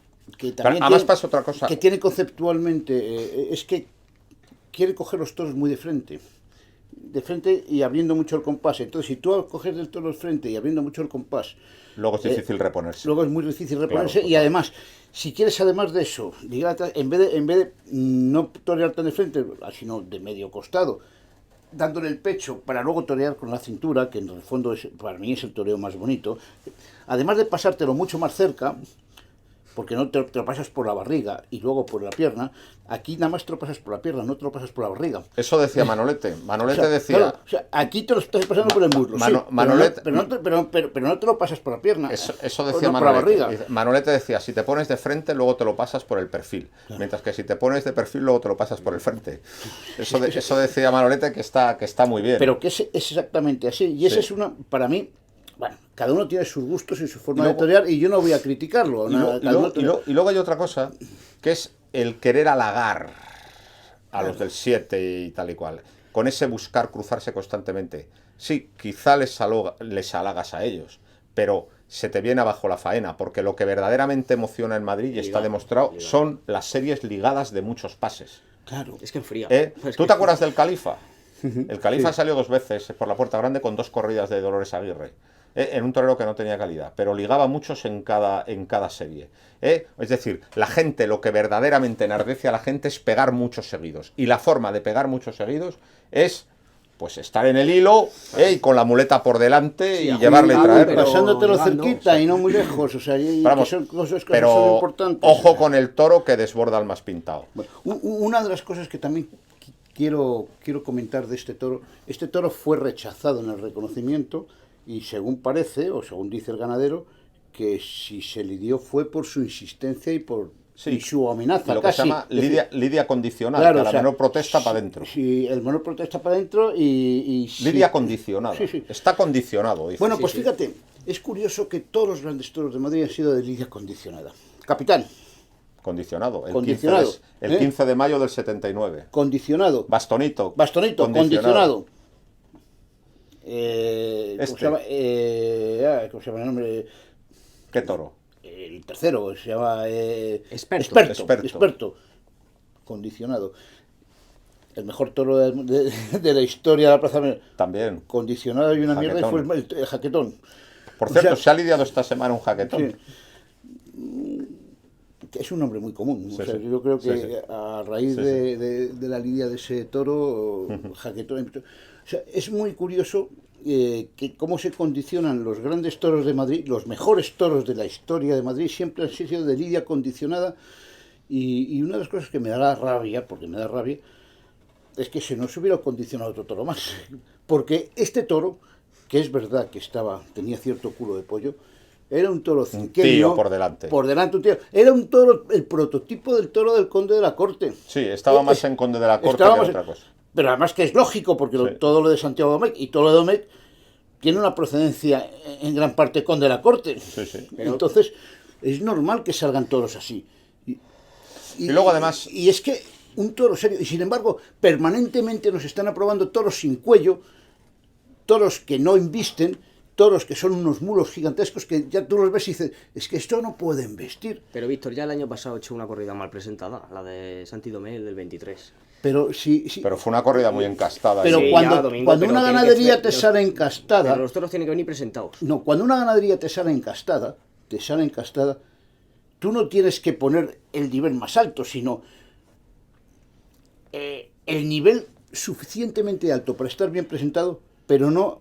también además pasa otra cosa. Que tiene conceptualmente es que quiere coger los toros muy de frente y abriendo mucho el compás. Entonces, si tú coges del toro de frente y abriendo mucho el compás, luego es difícil reponerse. Luego es muy difícil reponerse, claro, y además, si quieres además de eso, en vez de no torear tan de frente, sino de medio costado, dándole el pecho para luego torear con la cintura, que en el fondo para mí es el toreo más bonito, además de pasártelo mucho más cerca, porque no te lo pasas por la barriga y luego por la pierna, aquí nada más te lo pasas por la pierna, no te lo pasas por la barriga. Eso decía Manolete. Manolete decía... Claro, aquí te lo estás pasando por el muslo, Manolete, pero no te lo pasas por la pierna. Eso decía Manolete. Por la barriga. Manolete decía, si te pones de frente, luego te lo pasas por el perfil. Claro. Mientras que si te pones de perfil, luego te lo pasas por el frente. Eso decía Manolete, que está muy bien. Pero que es exactamente así. Y esa es una, para mí... Bueno, cada uno tiene sus gustos y su forma de torear, y yo no voy a criticarlo. Y luego hay otra cosa, que es el querer halagar a los del 7 y tal y cual, con ese buscar cruzarse constantemente. Sí, quizá les halagas a ellos, pero se te viene abajo la faena, porque lo que verdaderamente emociona en Madrid, y está demostrado, son las series ligadas de muchos pases. Claro. Es que enfría. ¿Tú te acuerdas del Califa? El Califa salió 2 veces por la Puerta Grande con 2 corridas de Dolores Aguirre. En un torero que no tenía calidad, pero ligaba muchos en cada serie. Es decir, la gente, lo que verdaderamente enardece a la gente es pegar muchos seguidos. Y la forma de pegar muchos seguidos es, pues, estar en el hilo y con la muleta por delante y llevarle y traerle. Pasándotelo cerquita y no muy lejos, o sea, vamos, que son cosas pero importantes. Ojo con el toro que desborda al más pintado. Bueno, una de las cosas que también quiero comentar de este toro fue rechazado en el reconocimiento. Y según parece, o según dice el ganadero, que si se lidió fue por su insistencia y su amenaza. Lo casi. Que se llama lidia condicional, claro, que la menor protesta para adentro. Sí, el menor protesta para adentro y lidia condicionada. Sí. Está condicionado. Dice. Bueno, pues fíjate, es curioso que todos los grandes toros de Madrid han sido de lidia condicionada. Capitán. Condicionado. El 15 de mayo del 79. Condicionado. Bastonito. Condicionado. ¿Cómo se llama el nombre? ¿Qué toro? El tercero, se llama... Experto. Condicionado. El mejor toro de la historia de la Plaza Mayor. También. Condicionado y una mierda, y fue el jaquetón. Por cierto, se ha lidiado esta semana un jaquetón. Sí. Es un nombre muy común. Yo creo que a raíz de la lidia de ese toro, jaquetón... O sea, es muy curioso que cómo se condicionan los grandes toros de Madrid, los mejores toros de la historia de Madrid, siempre han sido de lidia condicionada, y una de las cosas que me da rabia, es que se nos hubiera condicionado otro toro más. Porque este toro, que es verdad que tenía cierto culo de pollo, era un toro cinquenio, por delante. Un tío. Era un toro, el prototipo del toro del Conde de la Corte. Sí, estaba más en Conde de la Corte que otra cosa. Pero además que es lógico, porque todo lo de Santiago Domecq y todo lo de Domecq tiene una procedencia en gran parte Conde de la Corte. Sí. Entonces, es normal que salgan toros así. Y luego además... Y es que un toro serio, y sin embargo, permanentemente nos están aprobando toros sin cuello, toros que no embisten, toros que son unos mulos gigantescos que ya tú los ves y dices, es que esto no pueden vestir. Pero Víctor, ya el año pasado he hecho una corrida mal presentada, la de Santi Domé del 23. Pero sí, sí. Pero fue una corrida muy encastada. Pero Sí, cuando, ya, Domingo, cuando pero una tiene que ganadería ser- te sale encastada, Pero los toros tienen que venir presentados. no, cuando una ganadería te sale encastada, tú no tienes que poner el nivel más alto, sino el nivel suficientemente alto para estar bien presentado, pero no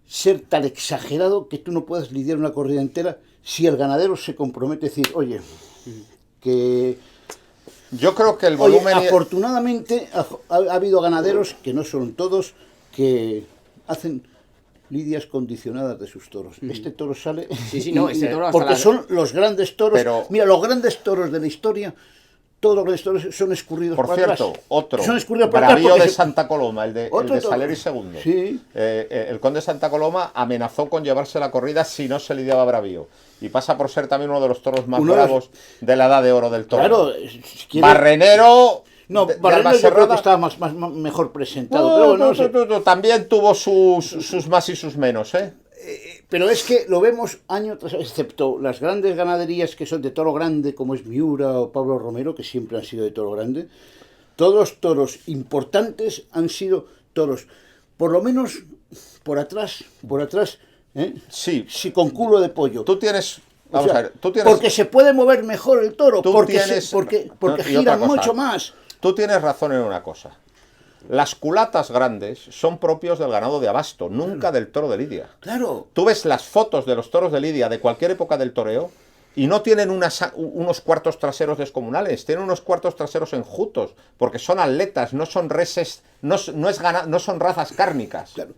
ser tan exagerado que tú no puedas lidiar una corrida entera si el ganadero se compromete a decir, oye, que... Yo creo que el Oye, volumen... afortunadamente ha habido ganaderos, que no son todos, que hacen lidias condicionadas de sus toros. Este toro sale... Sí, no, este toro hasta porque la- son los grandes toros. Pero- Mira, los grandes toros de la historia, todos los grandes toros son escurridos Por para cierto, atrás. otro, Son escurridos para atrás Bravío porque de se- Santa Coloma, el de Otro toro. Saleri II. Sí. El conde de Santa Coloma amenazó con llevarse la corrida si no se lidiaba Bravío. Y pasa por ser también uno de los toros más Uno de los- bravos de la edad de oro del toro. Claro, si quiere- Barrenero... No, de Barrenero yo creo Albacerrada. que estaba mejor presentado. Pero bueno, no sé. También tuvo sus más y sus menos, ¿eh? Pero es que lo vemos año tras año, excepto las grandes ganaderías que son de toro grande, como es Miura o Pablo Romero, que siempre han sido de toro grande. Todos los toros importantes han sido toros, por lo menos por atrás, ¿eh? Sí. Sí, con culo de pollo. Tú tienes... O Vamos sea, a ver, tú tienes... porque se puede mover mejor el toro, Tú porque tienes- porque no, y gira otra cosa. mucho más. Tú tienes razón en una cosa. Las culatas grandes son propios del ganado de abasto, nunca del toro de lidia. Claro. Tú ves las fotos de los toros de lidia de cualquier época del toreo y no tienen unos cuartos traseros descomunales, tienen unos cuartos traseros enjutos, porque son atletas, no son reses, no son razas cárnicas. Claro.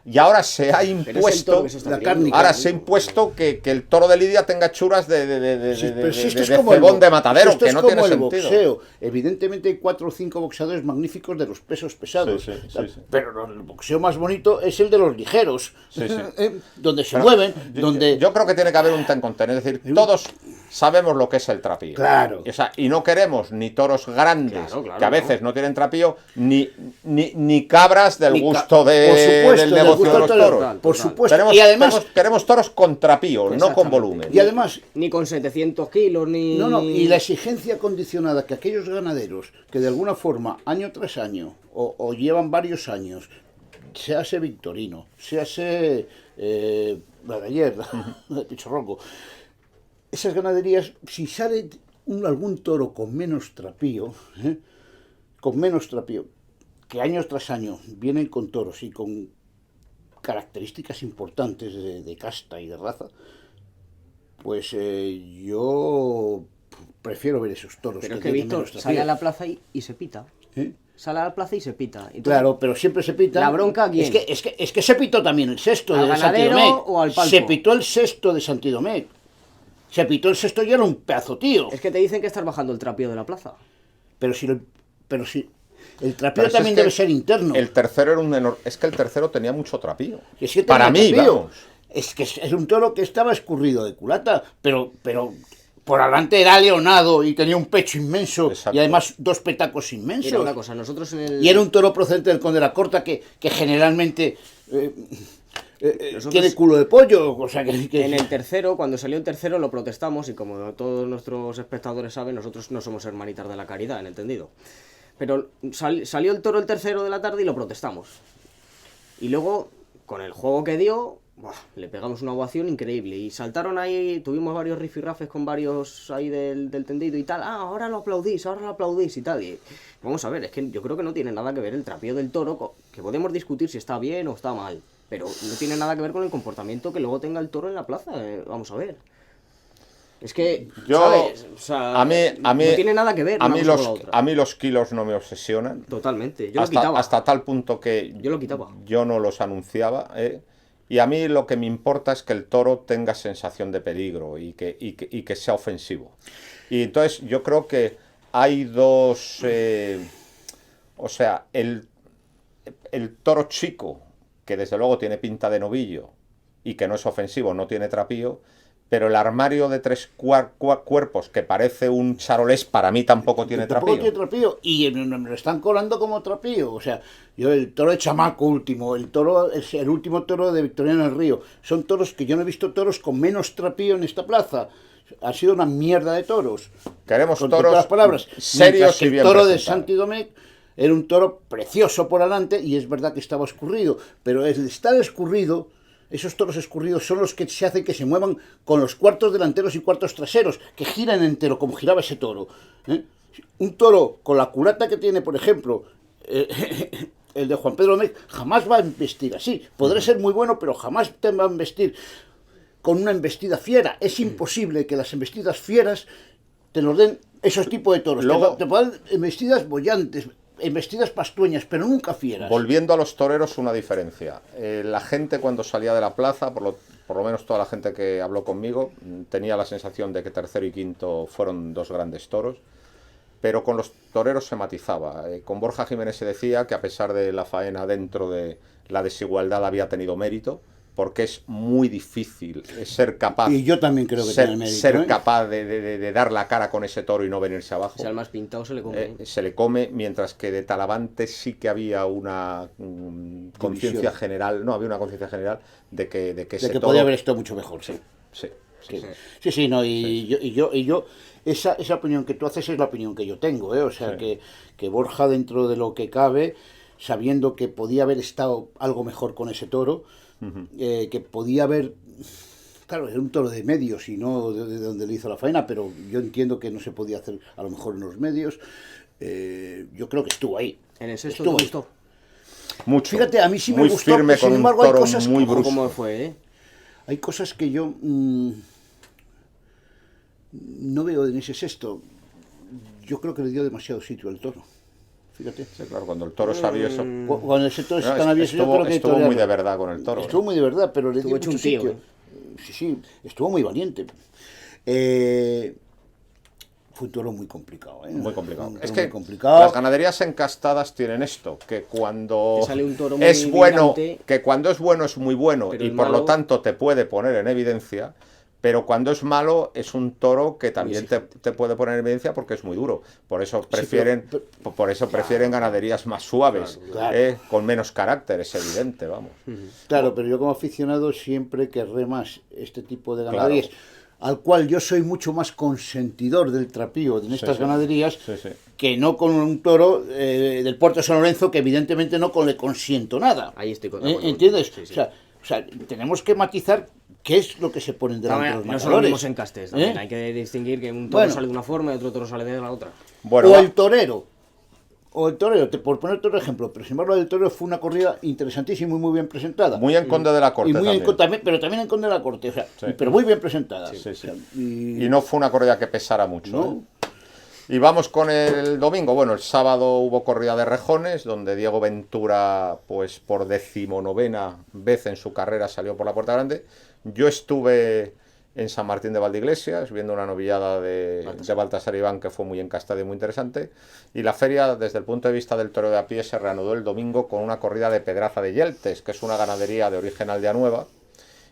Y ahora se ha Pero es el toro impuesto, que se está la criando. cárnica. ahora se ha impuesto que el toro de lidia tenga churas de Sí, pero si esto es de como el cebón de bo- matadero, esto que es no como tiene el sentido. boxeo. Evidentemente hay 4 o 5 boxeadores magníficos de los pesos pesados. Sí, sí, sí. Pero el boxeo más bonito es el de los ligeros. Sí, sí. Donde se Pero mueven, yo- donde... yo creo que tiene que haber un ten con ten, es decir, todos sabemos lo que es el trapío. Claro. O sea, y no queremos ni toros grandes, Claro, que a no. veces no tienen trapío, ni cabras del Ni ca- gusto por supuesto, del del negocio gusto de del los torero. toros. Por Total. supuesto. Y además... Queremos toros con trapío, no con Exactamente. volumen. Y además... Ni con 700 kilos, ni... No, y la exigencia condicionada que aquellos ganaderos que de alguna forma, año tras año, o llevan varios años, se hace Victorino, se hace la de ayer, la de Pichorroco, esas ganaderías, si sale algún toro con menos trapío, que año tras año vienen con toros y con características importantes de casta y de raza, pues yo prefiero ver esos toros. Pero es que tienen Víctor menos trapío. sale a la plaza y se pita. ¿Eh? Sale a la plaza y se pita. Entonces, Claro, pero siempre se pita. ¿La bronca a quién? Es que se pitó también el sexto ¿Al de ganadero Santidomec. o al palco? Se pitó el sexto de Santidomec. Se pitó el sexto y era un pedazo tío. Es que te dicen que estás bajando el trapío de la plaza. Pero si el trapío Pero si también es que debe ser interno. El tercero era es que el tercero tenía mucho trapío. Es que Para tenía mí, trapío. vamos. Es que es un toro que estaba escurrido de culata, pero por adelante era leonado y tenía un pecho inmenso. Exacto. Y además 2 petacos Mira inmensos. una cosa, nosotros en el... Y era un toro procedente del Conde de la Corta que generalmente Nosotros- tiene culo de pollo. O sea que En el tercero, cuando salió el tercero, lo protestamos y como todos nuestros espectadores saben, nosotros no somos hermanitas de la caridad, en entendido. Pero salió el toro el tercero de la tarde y lo protestamos. Y luego, con el juego que dio, ¡buah!, le pegamos una ovación increíble. Y saltaron ahí, tuvimos varios rifirrafes con varios ahí del tendido y tal. Ah, ahora lo aplaudís y tal. Y vamos a ver, es que yo creo que no tiene nada que ver el trapío del toro, que podemos discutir si está bien o está mal. Pero no tiene nada que ver con el comportamiento que luego tenga el toro en la plaza. Vamos a ver. Es que, ¿sabes? O sea, a mí, no tiene nada que ver a una mí cosa los, con la otra. a mí los kilos no me obsesionan. Totalmente. Yo lo quitaba. Hasta tal punto que Yo lo quitaba. yo no los anunciaba. Y a mí lo que me importa es que el toro tenga sensación de peligro y que sea ofensivo. Y entonces yo creo que hay dos... o sea, el toro chico, que desde luego tiene pinta de novillo y que no es ofensivo, no tiene trapío, pero el armario de 3 cuerpos que parece un charolés para mí tampoco tiene tampoco trapío. tiene trapío. Y me lo están colando como trapío. O sea, yo el toro de Chamaco último, el último toro de Victoriano del Río, son toros que yo no he visto toros con menos trapío en esta plaza. Han sido una mierda de toros. Queremos Con toros todas las palabras. serios Mientras que y bien el toro de presentados. Santi Domecq era un toro precioso por adelante y es verdad que estaba escurrido, pero el estar escurrido, esos toros escurridos son los que se hacen que se muevan con los cuartos delanteros y cuartos traseros, que giran entero como giraba ese toro. Un toro con la culata que tiene, por ejemplo, el de Juan Pedro Domecq, jamás va a embestir así. Podrá ser muy bueno, pero jamás te va a embestir con una embestida fiera. Es imposible que las embestidas fieras te los den esos tipos de toros. Luego, te pueden embestidas bollantes, embestidas pastueñas, pero nunca fieras. Volviendo a los toreros, una diferencia. La gente cuando salía de la plaza, por lo menos toda la gente que habló conmigo, tenía la sensación de que tercero y quinto fueron dos grandes toros, pero con los toreros se matizaba. Con Borja Jiménez se decía que a pesar de la faena dentro de la desigualdad había tenido mérito, porque es muy difícil ser capaz. Y yo también creo que tiene mérito. Ser capaz de dar la cara con ese toro y no venirse abajo. O sea, el más pintado se le come. Se le come, mientras que de Talavante sí que había una conciencia general, no había una conciencia general de que ese toro podía haber estado mucho mejor. Sí, sí. Sí, no, y yo esa opinión que tú haces es la opinión que yo tengo, o sea, que Borja, dentro de lo que cabe, sabiendo que podía haber estado algo mejor con ese toro, que podía haber, claro, era un toro de medios y no de donde le hizo la faena, pero yo entiendo que no se podía hacer a lo mejor en los medios. Yo creo que estuvo ahí. En el sexto te gustó. Mucho. Fíjate, a mí sí muy me gustó, firme, sin con embargo un hay toro cosas muy que, brusco. ¿Cómo fue, Hay cosas que yo no veo en ese sexto. Yo creo que le dio demasiado sitio al toro. Fíjate. Sí, claro, cuando el toro es avieso. Cuando ese toro es tan avieso, yo creo que estuvo todavía muy de verdad con el toro. Estuvo muy de verdad, pero le dio hecho mucho un tío, sitio. Sí, estuvo muy valiente. Fue un toro muy complicado, Muy complicado. Un toro Es que muy complicado. las ganaderías encastadas tienen esto, que cuando Te sale un toro muy es bueno, brillante, que cuando es bueno es muy bueno pero y el por lo malo- tanto te puede poner en evidencia, pero cuando es malo es un toro que también te puede poner en evidencia porque es muy duro. Por eso prefieren, prefieren ganaderías más suaves, Claro. con menos carácter, es evidente, vamos. Claro, pero yo como aficionado siempre querré más este tipo de ganaderías, al cual yo soy mucho más consentidor del trapío en estas ganaderías, que no con un toro del Puerto de San Lorenzo, que evidentemente no le consiento nada. Ahí estoy con acuerdo. ¿Entiendes? Sí, sí. O sea, tenemos que matizar qué es lo que se ponen delante de los No son los matadores. mismos encastes, también. Hay que distinguir que un toro Bueno. sale de una forma y otro toro sale de la otra. Bueno, O el torero, por ponerte otro ejemplo, pero sin embargo el torero fue una corrida interesantísima y muy bien presentada. muy en Conde de la Corte y muy también. pero también en Conde de la Corte, o sea, Sí. pero muy bien presentada. Sí, sí. O sea, Y no fue una corrida que pesara mucho. No. ¿eh? Y vamos con el domingo. Bueno, el sábado hubo corrida de rejones, donde Diego Ventura, pues por 19ª vez en su carrera salió por la puerta grande. Yo estuve en San Martín de Valdeiglesias, viendo una novillada de Baltasar Iván que fue muy encastada y muy interesante. Y la feria, desde el punto de vista del toro de a pie, se reanudó el domingo con una corrida de Pedraza de Yeltes, que es una ganadería de origen aldeanueva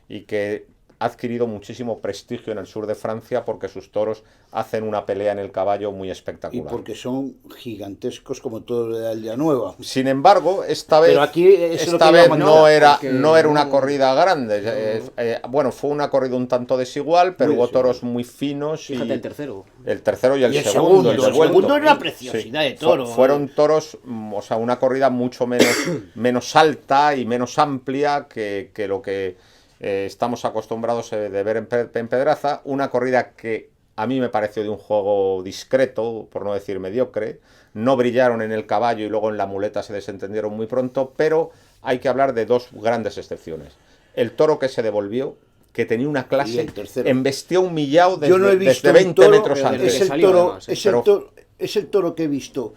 y que ha adquirido muchísimo prestigio en el sur de Francia porque sus toros hacen una pelea en el caballo muy y espectacular. porque son gigantescos como todo de Aldea Nueva. Sin embargo, esta vez, Pero aquí eso es lo esta que vez llama no era porque una no- corrida grande. Bueno, fue una corrida un tanto desigual, pero Muy hubo desigual. toros muy finos. Fíjate y el tercero. el tercero y el Y el segundo. segundo, el segundo era una preciosidad de toro. Fueron toros, o sea, una corrida mucho menos alta y menos amplia que lo que estamos acostumbrados de ver en Pedraza. Una corrida que a mí me pareció de un juego discreto, por no decir mediocre. No brillaron en el caballo y luego en la muleta se desentendieron muy pronto, pero hay que hablar de dos grandes excepciones. El toro que se devolvió, que tenía una Y clase, el tercero. embestió un millao Yo no he visto desde un 20 toro, metros pero antes. desde es que el salió, toro, además, es el toro que he visto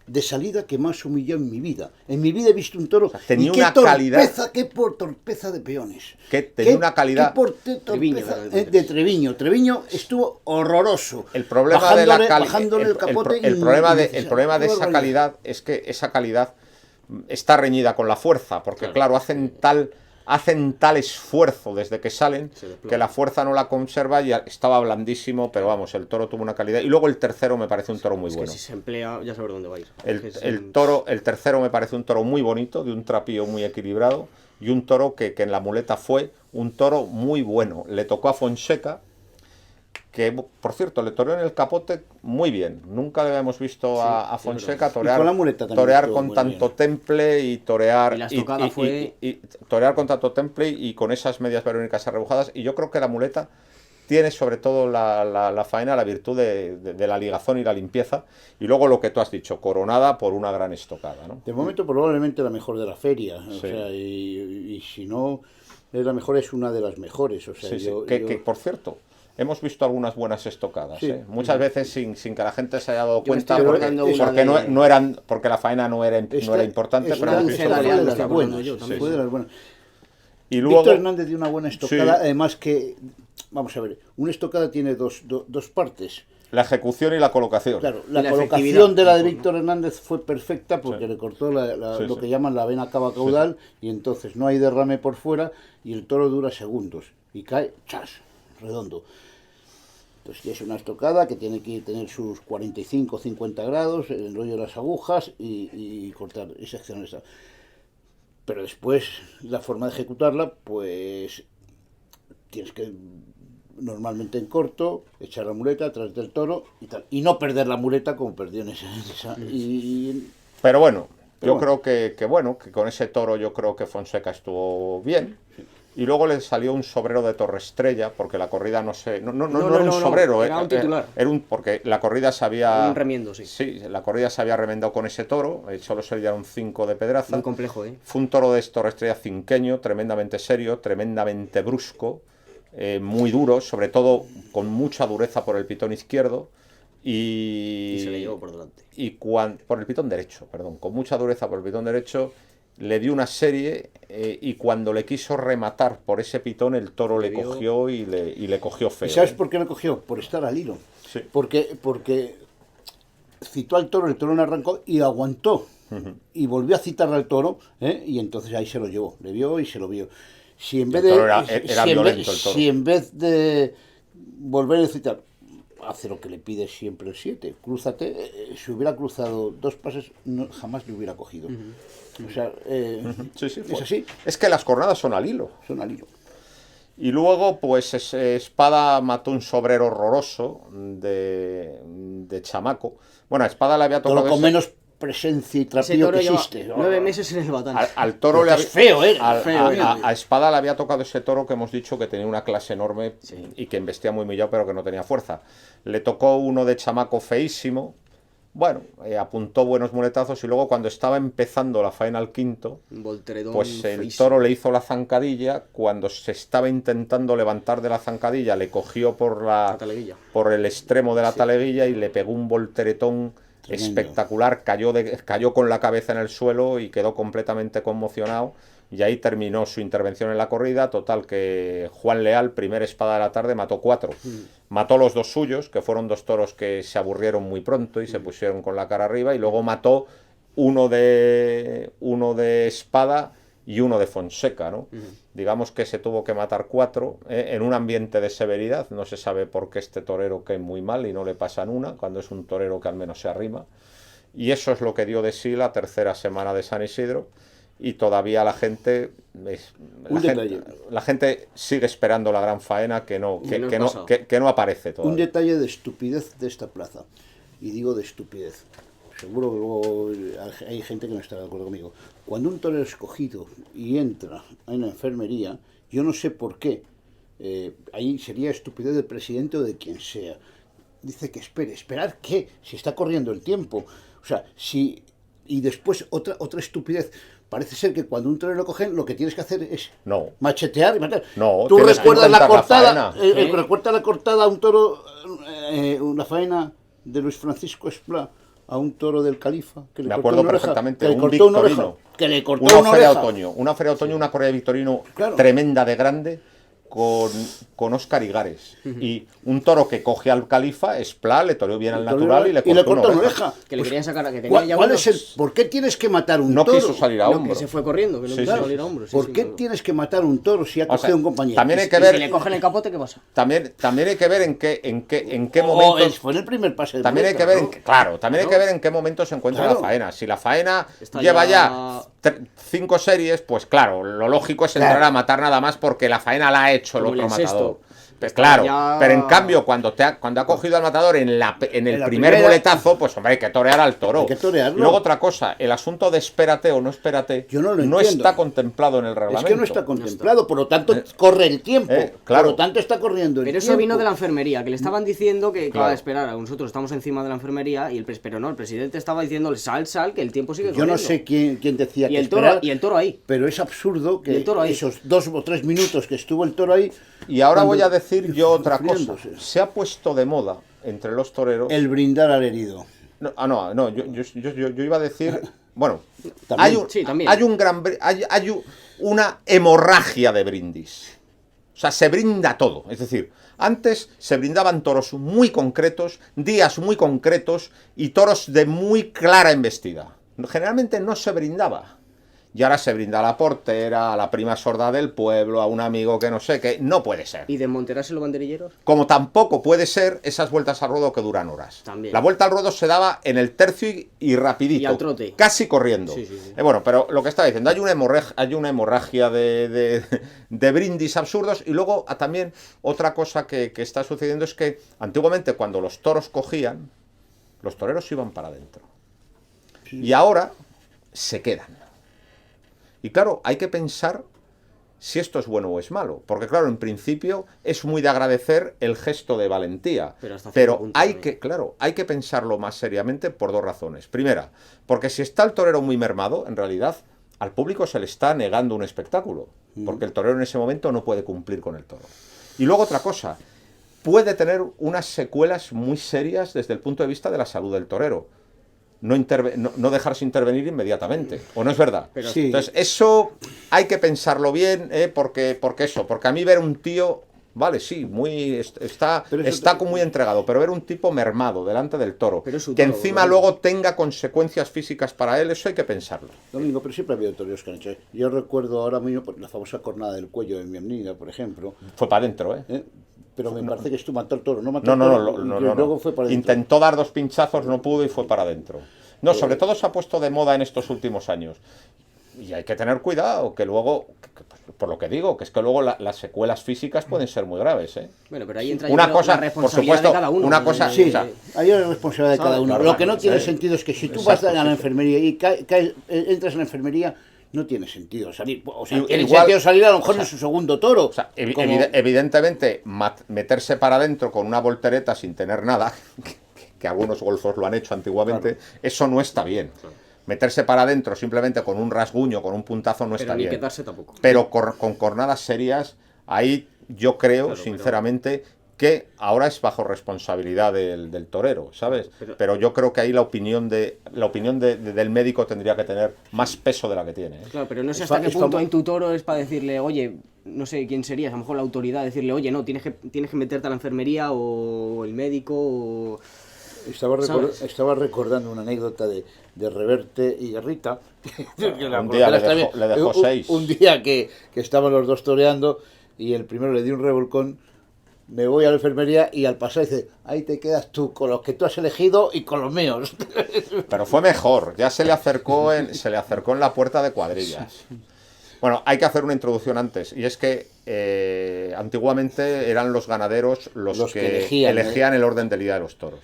de salida que más humillado en mi vida. En mi vida he visto un toro tenía y qué una torpeza, calidad. qué por torpeza de peones. Que tenía una calidad. Qué por Treviño, torpeza ¿verdad? de Treviño. Treviño estuvo horroroso. El problema de la bajándole el capote. el problema de innecesario. esa Barbaridad. calidad es que esa calidad está reñida con la fuerza, porque claro, hacen tal esfuerzo desde que salen que la fuerza no la conserva y estaba blandísimo, pero vamos, el toro tuvo una calidad. Y luego el tercero me parece un toro muy Es bueno. que si se emplea, ya sabes dónde va a ir. El tercero me parece un toro muy bonito, de un trapío muy equilibrado, y un toro que en la muleta fue un toro muy bueno. Le tocó a Fonseca que por cierto le toreó en el capote muy bien. Nunca le habíamos visto a Fonseca Y con la muleta también torear estuvo con muy tanto bien. temple y torear Y la estocada fue- y torear con tanto temple y con esas medias verónicas arrebujadas. Y yo creo que la muleta tiene sobre todo la faena, la virtud de la ligazón y la limpieza. Y luego lo que tú has dicho, coronada por una gran estocada, ¿no? De momento probablemente la mejor de la feria, o Sí. sea, y si no es la mejor, es una de las mejores, o sea, Sí, sí. yo- Que, por cierto, hemos visto algunas buenas estocadas, Sí. ¿eh? Muchas veces sin que la gente se haya dado me cuenta, estoy porque, acordando una porque de- no eran, porque la faena no era esta- importante, esta- pero hemos esta visto esta de fue buenas. de me las estoy acordando buenas, yo también. fue de las buenas. Y luego, Víctor Hernández dio una buena estocada, Sí. además que, vamos a ver, una estocada tiene dos partes. la ejecución y la colocación. Claro, la la colocación efectividad, de la de mejor, ¿no? Víctor Hernández fue perfecta porque Sí. le cortó Sí, lo sí. que llaman la vena cava caudal y entonces no hay derrame por fuera y el toro dura segundos y cae, ¡chas!, redondo. Entonces ya es una estocada que tiene que tener sus 45 o 50 grados, el enrollo de las agujas y cortar y seccionar esa. Pero después la forma de ejecutarla, pues tienes que normalmente en corto, echar la muleta atrás del toro y tal. Y no perder la muleta como perdió en esa. Y Pero bueno, Pero yo creo que con ese toro yo creo que Fonseca estuvo bien. Y luego le salió un sobrero de Torrestrella, porque la corrida no era un sobrero, era un titular. porque la corrida se había... Un remiendo, sí. Sí, la corrida se había remendado con ese toro, solo se le dieron 5 de pedraza. Muy complejo, ¿eh? Fue un toro de Torrestrella cinqueño, tremendamente serio, tremendamente brusco, muy duro, sobre todo con mucha dureza por el pitón izquierdo. Y se le llevó por delante. Por el pitón derecho, perdón, con mucha dureza por el pitón derecho, le dio una serie y cuando le quiso rematar por ese pitón, el toro le vio- cogió y le cogió feo. ¿y sabes ¿eh? por qué le cogió? Por estar al hilo. Sí. Porque citó al toro, el toro no arrancó y aguantó. Y volvió a citarle al toro, y entonces ahí se lo llevó. Le vio y se lo vio. Si en vez El de, toro era si en violento, vez- el toro. si en vez de volver a citar, hace lo que le pide siempre el 7, crúzate, si hubiera cruzado 2 pases, jamás le hubiera cogido. O sea, Sí, sí, es así, Es que las cornadas son al hilo. son al hilo. Y luego, pues Espada mató un sobrero horroroso de chamaco. Bueno, a Espada le había Toro tocado con ese- menos presencia y Ese trapío toro que lleva existe. 9 meses en el batán. Al toro le Es había... feo, feo, a Espada le había tocado ese toro que hemos dicho que tenía una clase enorme y que embestía muy millado, pero que no tenía fuerza. Le tocó uno de chamaco feísimo. Bueno, apuntó buenos muletazos y luego cuando estaba empezando la faena al quinto, Un volteredón pues el feísimo. toro le hizo la zancadilla. Cuando se estaba intentando levantar de la zancadilla, le cogió La taleguilla. por el extremo de la taleguilla y le pegó un volteretón Tremendo. espectacular. Cayó con la cabeza en el suelo y quedó completamente conmocionado. Y ahí terminó su intervención en la corrida. Total que Juan Leal, primera espada de la tarde, mató 4. Mató los 2 suyos, que fueron 2 toros que se aburrieron muy pronto y se pusieron con la cara arriba. Y luego mató uno de Espada y uno de Fonseca, ¿no? Digamos que se tuvo que matar 4 en un ambiente de severidad. No se sabe por qué este torero cae muy mal y no le pasan una, cuando es un torero que al menos se arrima. Y eso es lo que dio de sí la tercera semana de San Isidro. Y todavía la gente sigue esperando la gran faena que no aparece Un todavía. detalle de estupidez de esta plaza. Y digo de estupidez. Seguro que luego hay gente que no está de acuerdo conmigo. Cuando un torero es cogido y entra en la enfermería, yo no sé por qué. Ahí sería estupidez del presidente o de quien sea. Dice que ¿esperar qué? Si está corriendo el tiempo. O sea, si... Y después otra estupidez. Parece ser que cuando un torero lo cogen, lo que tienes que hacer es machetear y matar. No, Tú tienes que recuerdas la intentar la cortada, faena. recuerdas la cortada a un toro, una faena de Luis Francisco Esplá a un toro del Califa, que le Me cortó acuerdo una oreja, perfectamente, que le un cortó una Victorino. oreja, que le cortó Una una feria de oreja. otoño, una correa de Victorino Claro. tremenda de grande con Óscar Igares. Y un toro que coge al Califa, Esplá, le toreó bien al natural y le cortó una oreja. Que le querían sacar, que tenía ¿Cuál, ya cuál unos- es el, ¿Por qué tienes que matar un No toro? quiso salir a No, hombro. que se fue corriendo, que no Sí, quiso sí. salir a hombros. ¿Por qué tienes que matar un toro si ha O cogido sea, un compañero? también hay que Y ver, si le cogen el capote, ¿qué pasa? también hay que ver en qué Oh, momentos. fue en el primer pase de También hay muleta, que ver, ¿no? hay que ver en qué momento se encuentra Claro. la faena. Si la faena Está lleva ya- ya 5 series, pues claro, lo lógico es entrar Claro. a matar nada más porque la faena la ha hecho el Como otro el sexto. matador. Pues claro, ya... pero en cambio cuando ha cogido al matador en el la primer primera, muletazo, pues hombre, hay que torear al toro. Hay que torearlo. Y luego otra cosa, el asunto de espérate o no espérate Yo no lo no entiendo. está contemplado en el reglamento. Es que no está contemplado, por lo tanto corre el tiempo. Claro. Por lo tanto está corriendo el Pero tiempo. eso vino de la enfermería, que le estaban diciendo que Claro. a esperar, nosotros estamos encima de la enfermería, pero no, el presidente estaba diciéndole sal, que el tiempo sigue Yo corriendo. no sé quién decía y que el toro esperar, y el toro ahí. pero es absurdo Y que el toro ahí. esos 2 o 3 minutos que estuvo el toro ahí... Y ahora cuando- voy a decir yo otra cosa. enfriándose. Se ha puesto de moda entre los toreros... El brindar al herido. No, yo iba a decir... Bueno, También. hay un gran... Hay una hemorragia de brindis. O sea, se brinda todo. Es decir, antes se brindaban toros muy concretos, días muy concretos y toros de muy clara embestida. Generalmente no se brindaba. Y ahora se brinda a la portera, a la prima sorda del pueblo, a un amigo que no sé qué. No puede ser. ¿Y desmontarse los banderilleros? Como tampoco puede ser esas vueltas al ruedo que duran horas. También. La vuelta al ruedo se daba en el tercio y rapidito. Y al trote. Casi corriendo. Sí. Bueno, pero lo que estaba diciendo, hay una hemorragia de brindis absurdos. Y luego también otra cosa que está sucediendo es que antiguamente cuando los toros cogían, los toreros iban para adentro. Y ahora se quedan. Y claro, hay que pensar si esto es bueno o es malo. Porque claro, en principio es muy de agradecer el gesto de valentía. Pero hay que pensarlo más seriamente por 2 razones. Primera, porque si está el torero muy mermado, en realidad al público se le está negando un espectáculo. Porque el torero en ese momento no puede cumplir con el toro. Y luego otra cosa, puede tener unas secuelas muy serias desde el punto de vista de la salud del torero. No dejarse intervenir inmediatamente, ¿o no es verdad? Pero sí. Entonces, eso hay que pensarlo bien, porque a mí ver un tío, vale, sí, está muy entregado, pero ver un tipo mermado delante del toro, Pero que encima luego tenga consecuencias físicas para él, eso hay que pensarlo. Domingo, pero siempre ha habido toreros que han hecho. Yo recuerdo ahora mismo la famosa cornada del cuello de mi amiga, por ejemplo. Fue para adentro, ¿eh? Pero me parece que estuvo mató el toro, no mató el No, toro. Luego fue para adentro. Intentó dar 2 pinchazos, no pudo y fue para adentro. No, sobre todo se ha puesto de moda en estos últimos años. Y hay que tener cuidado, que luego, por lo que digo, que es que luego las secuelas físicas pueden ser muy graves, ¿eh? Bueno, pero ahí entra Una cosa, la responsabilidad por supuesto, de cada uno. una cosa, Sí, o sea, hay una responsabilidad de cada uno. Claro, Lo que no tiene sí. sentido es que si tú Exacto, vas a la sí. enfermería y entras en la enfermería, no tiene sentido salir. O sea, tiene Igual, sentido salir a lo mejor en su segundo toro. o sea, como- evidentemente, meterse para adentro con una voltereta sin tener nada, que algunos golfos lo han hecho antiguamente, eso no está bien. Meterse para adentro simplemente con un rasguño, con un puntazo, no Pero está ni bien. quedarse tampoco. Pero con cornadas serias, ahí yo creo, Claro, sinceramente, que ahora es bajo responsabilidad del torero, ¿sabes? Pero yo creo que ahí la opinión del médico tendría que tener más peso de la que tiene, ¿eh? Claro, pero no sé Es hasta qué es punto como- en tu toro es para decirle, oye, no sé quién sería, a lo mejor la autoridad, decirle, oye, no, tienes que meterte a la enfermería o el médico o... ¿Sabes? Estaba recordando una anécdota de Reverte y Guerrita. Un día le dejó 6. Un día que estaban los dos toreando y el primero le dio un revolcón. Me voy a la enfermería y al pasar dice, ahí te quedas tú con los que tú has elegido y con los míos. Pero fue mejor, ya se le acercó en la puerta de cuadrillas. Bueno, hay que hacer una introducción antes, y es que antiguamente eran los ganaderos los que elegían el orden del día de los toros.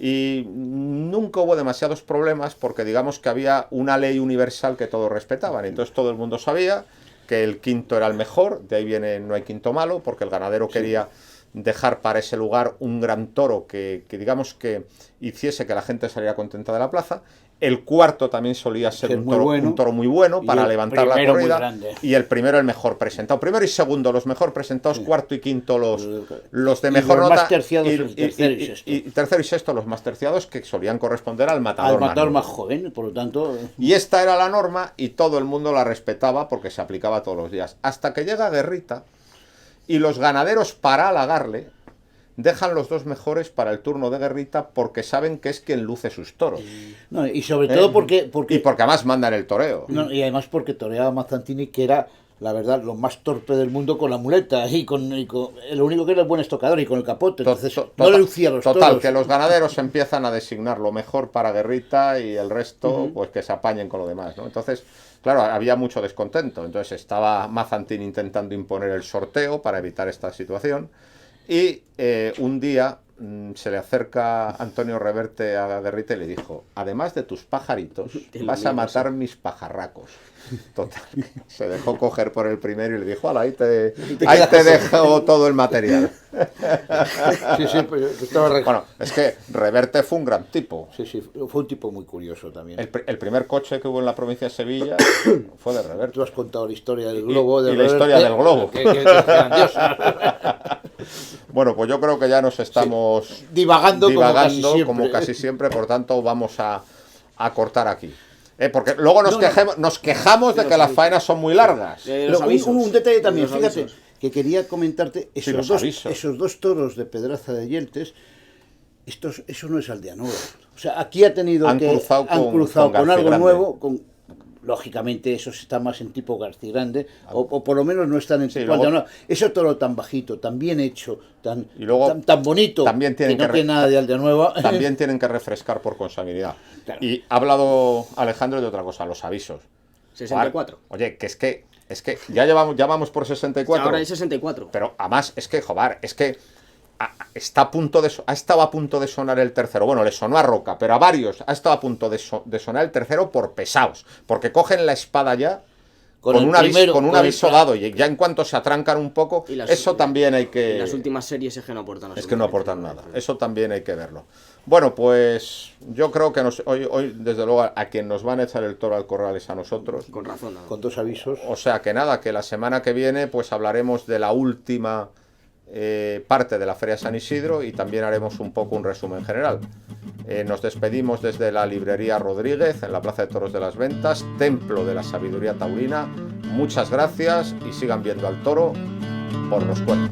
Y nunca hubo demasiados problemas porque digamos que había una ley universal que todos respetaban. Entonces todo el mundo sabía que el quinto era el mejor, de ahí viene no hay quinto malo, porque el ganadero quería dejar para ese lugar un gran toro que digamos que hiciese que la gente saliera contenta de la plaza. El cuarto también solía ser un toro muy bueno para levantar la corrida. Y el primero el mejor presentado. Primero y segundo los mejor presentados, cuarto y quinto los de mejor nota. Más terciados y tercero y sexto los más terciados, que solían corresponder al matador más joven, por lo tanto. Y esta era la norma y todo el mundo la respetaba porque se aplicaba todos los días. Hasta que llega Guerrita y los ganaderos, para halagarle, dejan los 2 mejores para el turno de Guerrita porque saben que es quien luce sus toros. No, y sobre todo porque Y porque además manda en el toreo. No, y además porque toreaba Mazzantini, que era, la verdad, lo más torpe del mundo con la muleta. Y con lo único que era el buen estocador y con el capote. Entonces, no le lucía los total, toros. que los ganaderos empiezan a designar lo mejor para Guerrita y el resto, pues que se apañen con lo demás, ¿no? Entonces, claro, había mucho descontento. Entonces estaba Mazzantini intentando imponer el sorteo para evitar esta situación. Y un día se le acerca Antonio Reverte a Derrite y le dijo: además de tus pajaritos, vas a matar mis pajarracos. Total, se dejó coger por el primero y le dijo: ahí te dejo todo el material. Sí, pues estaba Bueno, es que Reverte fue un gran tipo. Sí, fue un tipo muy curioso también. El primer coche que hubo en la provincia de Sevilla fue de Reverte. Tú has contado la historia del globo. Y la historia del globo. Que es grandiosa. Bueno, pues yo creo que ya nos estamos divagando como casi siempre, por tanto vamos a cortar aquí. Porque luego nos quejamos de que las faenas son muy largas. Pero un detalle también, fíjate, que quería comentarte, avisos. esos dos toros de Pedraza de Yeltes, eso no es aldeanueva. O sea, aquí han cruzado con algo nuevo, lógicamente esos están más en tipo Garcigrande, o por lo menos no están en tipo aldeanueva. Ese toro tan bajito, tan bien hecho, tan bonito, también que no tiene nada de aldeanueva. También tienen que refrescar por consanguinidad. Claro. Y ha hablado Alejandro de otra cosa, los avisos. 64. Oye, que es que ya vamos por 64. Ahora hay 64. Pero además es que, joder, es que ha estado a punto de sonar el tercero. Bueno, le sonó a Roca, pero a varios ha estado a punto de sonar el tercero por pesados. Porque cogen la espada ya con un aviso dado, y ya en cuanto se atrancan un poco, eso también hay que... Las últimas series es que no aportan nada. Es que no aportan nada. Eso también hay que verlo. Bueno, pues yo creo que hoy, desde luego, a quien nos van a echar el toro al corral es a nosotros. Con razón. ¿No? Con 2 avisos. O sea que nada, que la semana que viene pues hablaremos de la última parte de la Feria de San Isidro y también haremos un poco un resumen general. Nos despedimos desde la librería Rodríguez en la Plaza de Toros de las Ventas, templo de la sabiduría taurina. Muchas gracias y sigan viendo al toro por los cuernos.